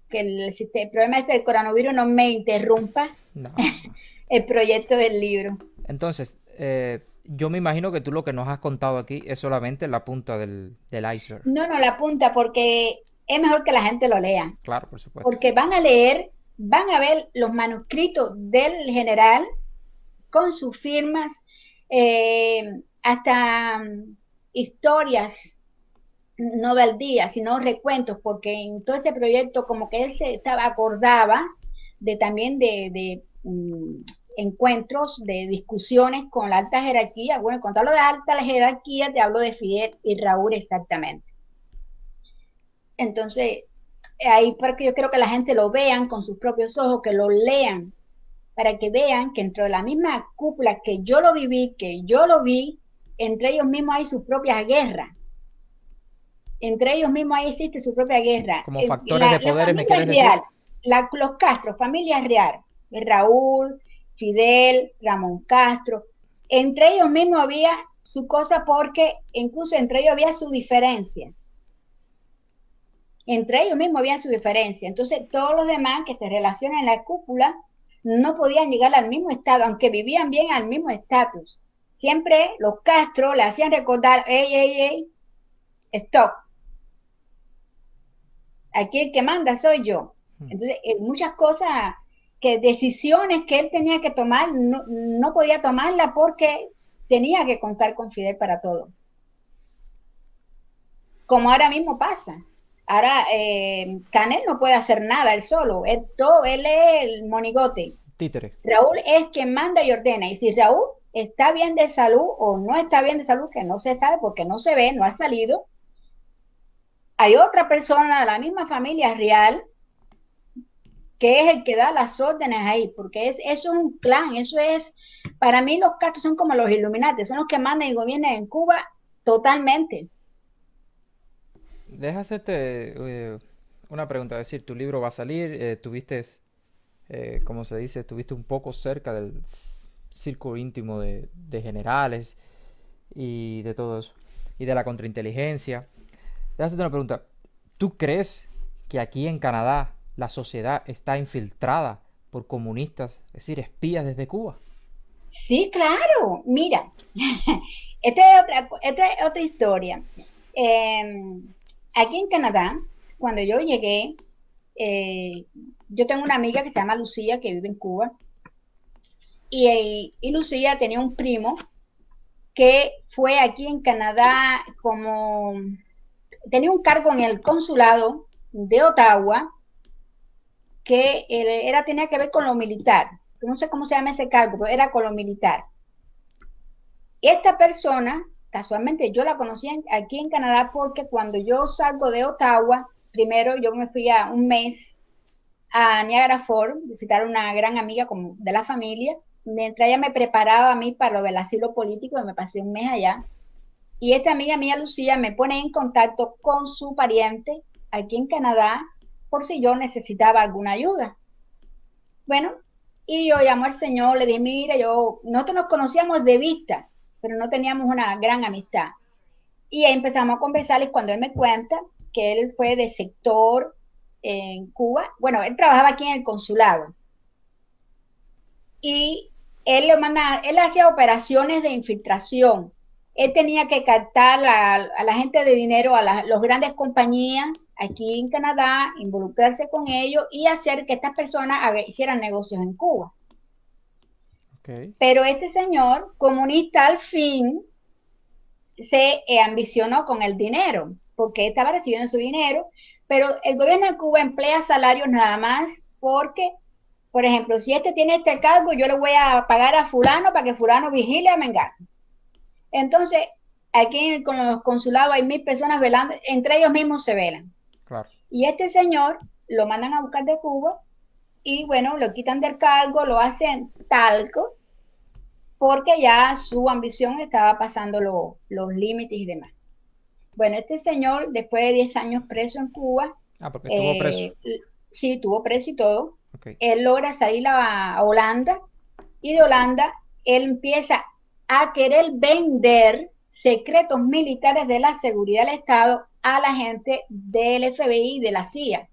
el problema este del coronavirus no me interrumpa No. el proyecto del libro. Entonces, yo me imagino que tú lo que nos has contado aquí es solamente la punta del iceberg. No, no la apunta porque es mejor que la gente lo lea, Claro, por supuesto. porque van a leer, van a ver los manuscritos del general con sus firmas, hasta historias, no del día, sino recuentos, porque en todo ese proyecto como que él se estaba, acordaba de también de encuentros, de discusiones con la alta jerarquía. Bueno, cuando hablo de alta jerarquía, te hablo de Fidel y Raúl exactamente. Entonces, ahí porque yo quiero que la gente lo vean con sus propios ojos, que lo lean, para que vean que dentro de la misma cúpula que yo lo viví, que yo lo vi, entre ellos mismos hay sus propias guerras. Entre ellos mismos ahí existe su propia guerra. Como factores de La poderes, ¿me familia quieres es decir? real, los Castro, familia es real. Raúl, Fidel, Ramón Castro. Entre ellos mismos había su cosa porque incluso entre ellos había su diferencia. Entre ellos mismos había su diferencia. Entonces todos los demás que se relacionan en la cúpula no podían llegar al mismo estado, aunque vivían bien al mismo estatus. Siempre los Castro le hacían recordar, hey, stop, aquí el que manda soy yo. Hmm. Entonces, muchas cosas, que decisiones que él tenía que tomar, no podía tomarla porque tenía que contar con Fidel para todo. Como ahora mismo pasa. Ahora, Canel no puede hacer nada él solo, él es el monigote. Títere. Raúl es quien manda y ordena. Y si Raúl está bien de salud o no está bien de salud, que no se sabe porque no se ve, no ha salido, hay otra persona de la misma familia real que es el que da las órdenes ahí, porque eso es un clan, eso es, para mí los Castro son como los Illuminati, son los que mandan y gobiernan en Cuba totalmente. Deja hacerte una pregunta. Es decir, tu libro va a salir, tuviste, como se dice, estuviste un poco cerca del círculo íntimo de generales y de todo eso, y de la contrainteligencia. Deja hacerte una pregunta. ¿Tú crees que aquí en Canadá la sociedad está infiltrada por comunistas, es decir, espías desde Cuba? Sí, claro, mira, esta es otra historia. Eh, Aquí en Canadá, cuando yo llegué, eh, yo tengo una amiga que se llama Lucía, que vive en Cuba, y Lucía tenía un primo que fue aquí en Canadá como, tenía un cargo en el consulado de Ottawa que tenía que ver con lo militar. No sé cómo se llama ese cargo, pero era con lo militar. Esta persona, casualmente yo la conocí aquí en Canadá porque cuando yo salgo de Ottawa, primero yo me fui a un mes a Niagara Falls, visitar a una gran amiga como de la familia, mientras ella me preparaba a mí para lo del asilo político, y me pasé un mes allá. Y esta amiga mía, Lucía, me pone en contacto con su pariente aquí en Canadá por si yo necesitaba alguna ayuda. Bueno, y yo llamo al señor, le dije, mira, nosotros nos conocíamos de vista, pero no teníamos una gran amistad. Y ahí empezamos a conversar y cuando él me cuenta que él fue de sector en Cuba, bueno, él trabajaba aquí en el consulado y él hacía operaciones de infiltración. Él tenía que captar a la gente de dinero, a las grandes compañías aquí en Canadá, involucrarse con ellos y hacer que estas personas hicieran negocios en Cuba. Ok. Pero este señor, comunista al fin, se ambicionó con el dinero, porque estaba recibiendo su dinero, pero el gobierno de Cuba emplea salarios nada más porque Por ejemplo, si este tiene este cargo, yo le voy a pagar a fulano para que fulano vigile a Mengano. Entonces, aquí con los consulados hay 1.000 personas velando, entre ellos mismos se velan. Claro. Y este señor lo mandan a buscar de Cuba y bueno, lo quitan del cargo, lo hacen talco, porque ya su ambición estaba pasando los límites y demás. Bueno, este señor, después de 10 años preso en Cuba, Ah, porque estuvo preso. eh, sí, tuvo preso y todo, Ok. él logra salir a Holanda y de Holanda él empieza a querer vender secretos militares de la seguridad del Estado a la gente del FBI y de la CIA.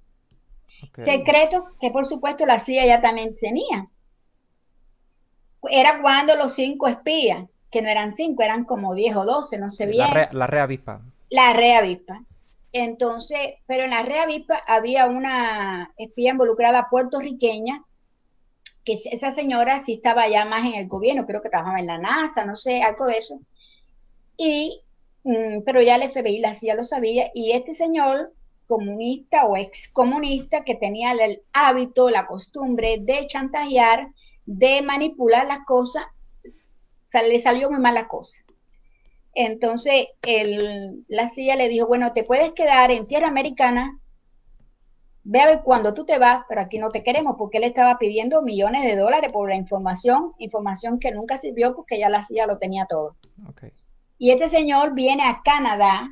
Ok. Secretos que por supuesto la CIA ya también tenía. Era cuando los 5 espías, que no eran 5, eran como 10 o 12, no sé Sí, bien, la red avispa. la red avispa. Entonces, pero en la red avispa había una espía involucrada puertorriqueña, que esa señora sí estaba ya más en el gobierno, creo que trabajaba en la NASA, no sé, algo de eso. Y, pero ya el FBI, la CIA lo sabía, y este señor comunista o excomunista que tenía el hábito, la costumbre de chantajear, de manipular las cosas, le salió muy mal la cosa. Entonces la CIA le dijo, bueno, te puedes quedar en tierra americana, ve a ver cuándo tú te vas, pero aquí no te queremos, porque él estaba pidiendo millones de dólares por la información que nunca sirvió porque ya la CIA lo tenía todo. Ok. Y este señor viene a Canadá,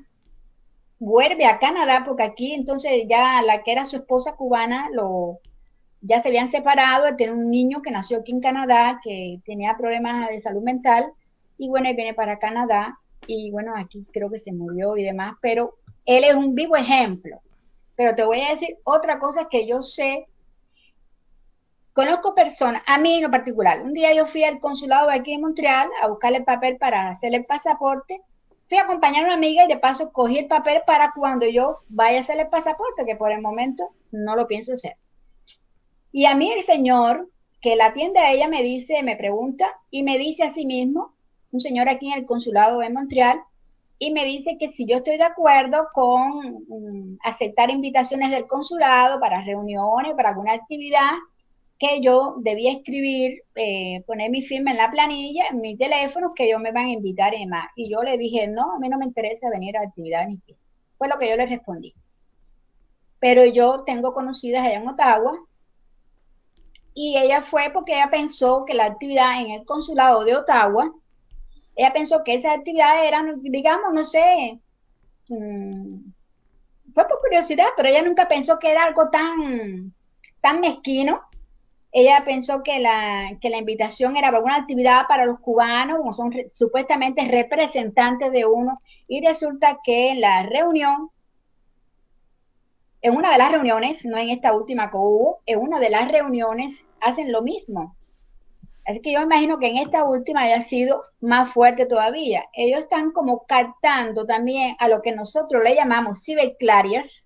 vuelve a Canadá, porque aquí entonces ya la que era su esposa cubana, ya se habían separado, él tenía un niño que nació aquí en Canadá, que tenía problemas de salud mental, y bueno, él viene para Canadá, y bueno, aquí creo que se murió y demás, pero él es un vivo ejemplo. Pero te voy a decir otra cosa que yo sé, conozco personas, a mí en lo particular, un día yo fui al consulado de aquí en Montreal a buscarle el papel para hacer el pasaporte, fui a acompañar a una amiga y de paso cogí el papel para cuando yo vaya a hacer el pasaporte, que por el momento no lo pienso hacer. Y a mí el señor que la atiende a ella me dice, me pregunta y me dice a sí mismo, un señor aquí en el consulado de Montreal, y me dice que si yo estoy de acuerdo con aceptar invitaciones del consulado para reuniones, para alguna actividad, que yo debía escribir, poner mi firma en la planilla, en mi teléfono, que ellos me van a invitar y demás. Y yo le dije, no, a mí no me interesa venir a actividades ni fiestas. Fue lo que yo le respondí. Pero yo tengo conocidas allá en Ottawa y ella fue porque ella pensó que la actividad en el consulado de Ottawa, ella pensó que esas actividades eran, digamos, no sé, mmm, fue por curiosidad, pero ella nunca pensó que era algo tan mezquino. Ella pensó que la invitación era para una actividad para los cubanos, como son supuestamente representantes de uno, y resulta que en la reunión, en una de las reuniones, no en esta última que hubo, en una de las reuniones hacen lo mismo. Así que yo me imagino que en esta última haya sido más fuerte todavía. Ellos están como captando también a lo que nosotros le llamamos ciberclarias,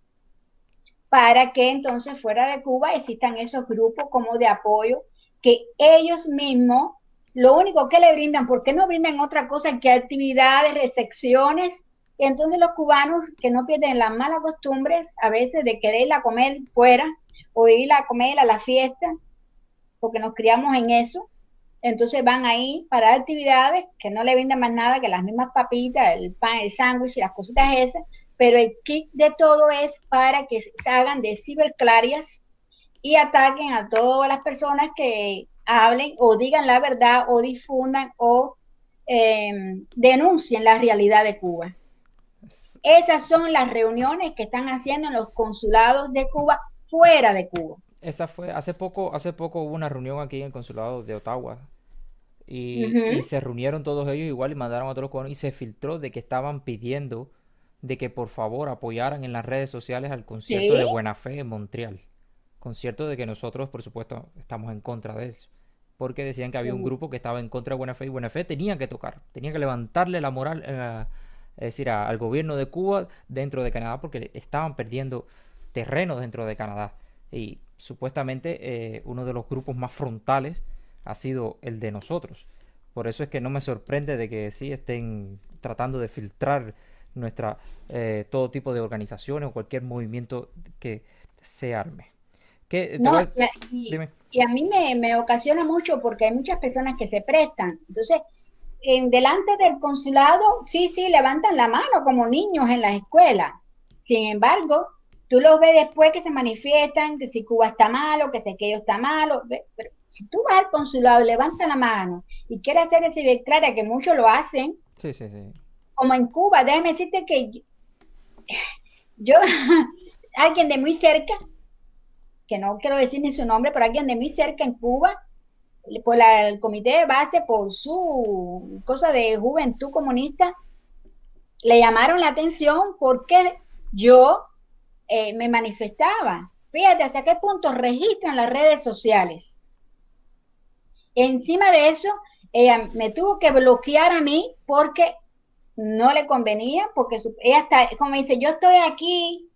para que entonces fuera de Cuba existan esos grupos como de apoyo que ellos mismos, lo único que le brindan, ¿por qué no brindan otra cosa que actividades, recepciones? Y entonces los cubanos que no pierden las malas costumbres a veces de querer ir a comer fuera o ir a comer a la fiesta, porque nos criamos en eso, entonces van ahí para actividades que no le brindan más nada que las mismas papitas, el pan, el sándwich y las cositas esas, pero el kit de todo es para que se hagan de ciberclarias y ataquen a todas las personas que hablen o digan la verdad o difundan o denuncien la realidad de Cuba. Esas son las reuniones que están haciendo en los consulados de Cuba fuera de Cuba. Esa fue, hace poco hubo una reunión aquí en el consulado de Ottawa y Uh-huh. se reunieron todos ellos igual y mandaron a todos los cubanos y se filtró de que estaban pidiendo de que por favor apoyaran en las redes sociales al concierto de Sí. Buena Fe en Montreal. Concierto de que nosotros, por supuesto, estamos en contra de eso. Porque decían que había un grupo que estaba en contra de Buena Fe y Buena Fe tenía que tocar, tenía que levantarle la moral, es decir, al gobierno de Cuba dentro de Canadá porque estaban perdiendo terreno dentro de Canadá. Y supuestamente uno de los grupos más frontales ha sido el de nosotros. Por eso es que no me sorprende de que sí estén tratando de filtrar todo tipo de organizaciones o cualquier movimiento que se arme. No, Dime. y a mí me ocasiona mucho porque hay muchas personas que se prestan. Entonces, en delante del consulado, sí, sí, levantan la mano como niños en las escuelas. Sin embargo, tú los ves después que se manifiestan, que si Cuba está malo, que si aquello está malo. Pero si tú vas al consulado y levantas la mano y quieres hacer esa declara, que muchos lo hacen, Sí, sí, sí. como en Cuba, déjame decirte que yo alguien de muy cerca, que no quiero decir ni su nombre, pero alguien de muy cerca en Cuba, por el comité de base, por su cosa de juventud comunista, le llamaron la atención porque yo me manifestaba. Fíjate hasta qué punto registran las redes sociales. Encima de eso, ella me tuvo que bloquear a mí porque no le convenía, porque ella está, como dice, yo estoy aquí.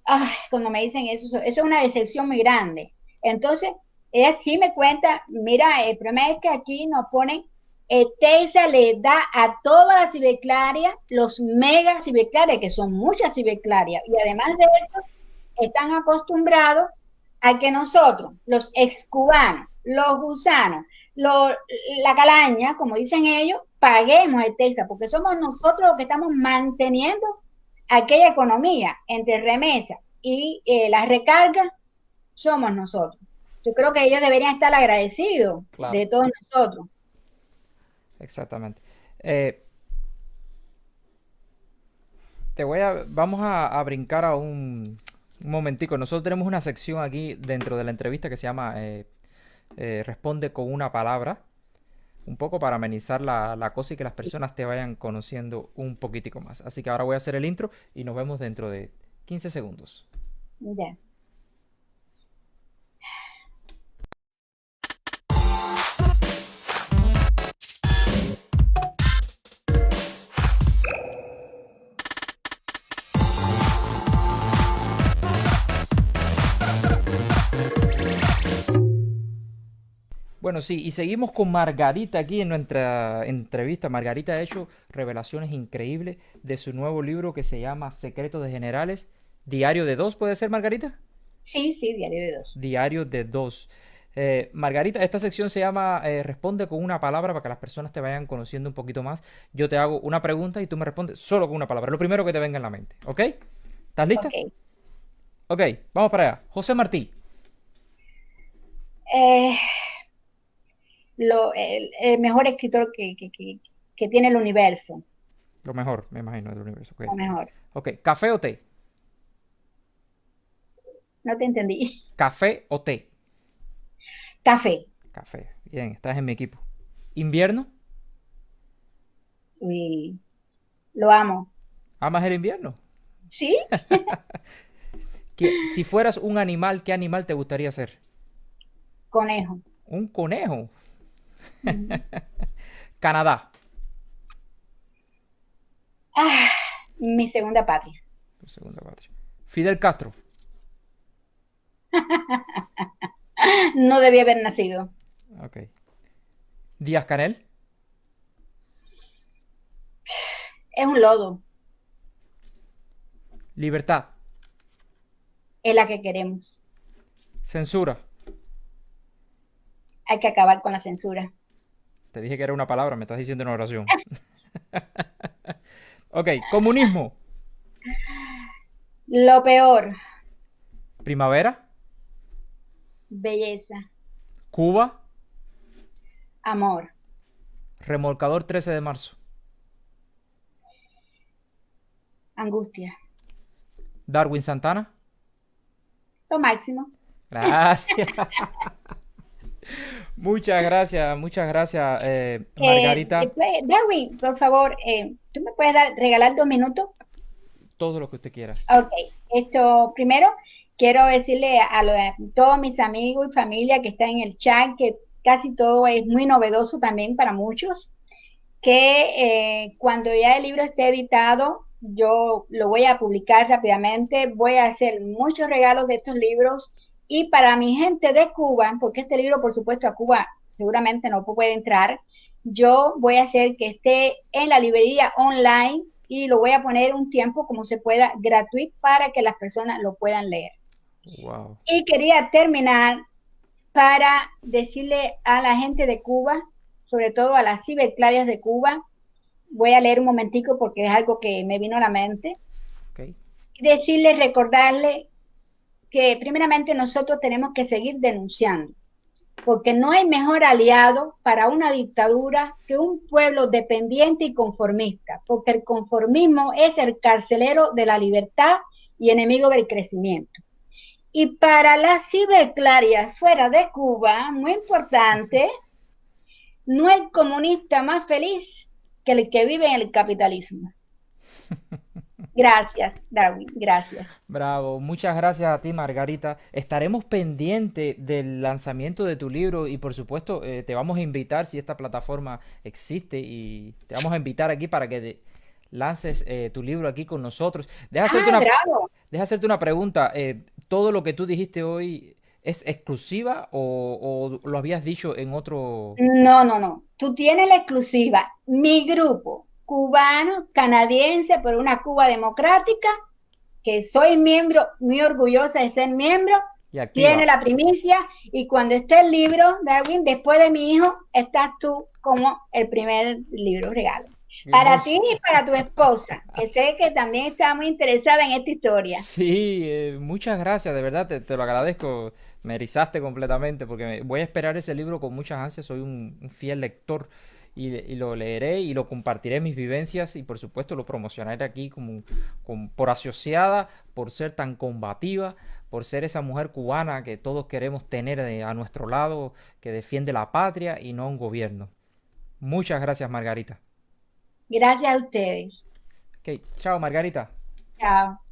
Ay, cuando me dicen eso es una decepción muy grande. Entonces, ella sí me cuenta, mira, el problema es que aquí nos ponen, TESA le da a toda la ciberclaria los mega ciberclarias, que son muchas ciberclarias, y además de eso, están acostumbrados a que nosotros, los excubanos, los gusanos, la calaña, como dicen ellos, paguemos el TESA, porque somos nosotros los que estamos manteniendo aquella economía entre remesa y las recargas, somos nosotros. Yo creo que ellos deberían estar agradecidos Claro, de todos nosotros. exactamente. Eh, vamos a brincar a un momentico. Nosotros tenemos una sección aquí dentro de la entrevista que se llama Responde con una palabra, un poco para amenizar la cosa y que las personas te vayan conociendo un poquitico más. Así que ahora voy a hacer el intro y nos vemos dentro de 15 segundos. Ya. Bueno, sí, y seguimos con Margarita aquí en nuestra entrevista. Margarita ha hecho revelaciones increíbles de su nuevo libro que se llama Secretos de Generales. Diario de dos, ¿puede ser, Margarita? Sí, sí, diario de dos. Diario de dos. Margarita, esta sección se llama Responde con una palabra para que las personas te vayan conociendo un poquito más. Yo te hago una pregunta y tú me respondes solo con una palabra, lo primero que te venga en la mente, ¿ok? ¿Estás lista? Ok. Ok, vamos para allá. José Martí, Eh, el mejor escritor que tiene el universo, lo mejor, me imagino, del universo. Ok, lo mejor. ok, ¿café o té? No te entendí. ¿Café o té? Café. Café. Bien, estás en mi equipo. ¿Invierno? Uy, lo amo. ¿Amas el invierno? ¿Sí? Si fueras un animal, ¿qué animal te gustaría ser? Conejo. Un conejo. Mm. Canadá. Ah, mi segunda patria. Tu segunda patria. Fidel Castro. No debía haber nacido. Ok. Díaz Canel. Es un lodo. Libertad. Es la que queremos. Censura. Hay que acabar con la censura. Te dije que era una palabra, me estás diciendo una oración. Ok. Comunismo. Lo peor, Primavera. belleza, Cuba. amor, Remolcador 13 de marzo. angustia. Darwin Santana. Lo máximo. Gracias. Muchas gracias, Margarita. Darwin, por favor, ¿tú me puedes regalar 2 minutos? Todo lo que usted quiera. Ok, esto primero quiero decirle a todos mis amigos y familia que están en el chat que casi todo es muy novedoso también para muchos, que cuando ya el libro esté editado, yo lo voy a publicar rápidamente, voy a hacer muchos regalos de estos libros y para mi gente de Cuba, porque este libro por supuesto a Cuba seguramente no puede entrar, yo voy a hacer que esté en la librería online y lo voy a poner un tiempo como se pueda gratuito para que las personas lo puedan leer. Wow. Y quería terminar para decirle a la gente de Cuba, sobre todo a las ciberclarias de Cuba, voy a leer un momentico porque es algo que me vino a la mente, Ok. decirles, recordarles que primeramente nosotros tenemos que seguir denunciando, porque no hay mejor aliado para una dictadura que un pueblo dependiente y conformista, porque el conformismo es el carcelero de la libertad y enemigo del crecimiento. Y para las ciberclarias fuera de Cuba, muy importante, no hay comunista más feliz que el que vive en el capitalismo. Gracias, Darwin, gracias. Bravo, muchas gracias a ti, Margarita. Estaremos pendientes del lanzamiento de tu libro y por supuesto te vamos a invitar si esta plataforma existe y te vamos a invitar aquí para que lances tu libro aquí con nosotros. Ah, bravo. Deja hacerte una pregunta. ¿Todo lo que tú dijiste hoy es exclusiva o lo habías dicho en otro? No, no, no. Tú tienes la exclusiva. Mi grupo cubano, canadiense por una Cuba democrática, que soy miembro, muy orgullosa de ser miembro, Y activa. tiene la primicia y cuando esté el libro, Darwin, después de mi hijo, estás tú como el primer libro regalo. Para ti y para tu esposa, que sé que también está muy interesada en esta historia. Sí, muchas gracias, de verdad, te lo agradezco. Me erizaste completamente porque voy a esperar ese libro con muchas ansias. Soy un fiel lector y lo leeré y lo compartiré mis vivencias y por supuesto lo promocionaré aquí por asociada, por ser tan combativa, por ser esa mujer cubana que todos queremos tener a nuestro lado, que defiende la patria y no un gobierno. Muchas gracias, Margarita. Gracias a ustedes. Ok, chao, Margarita. Chao.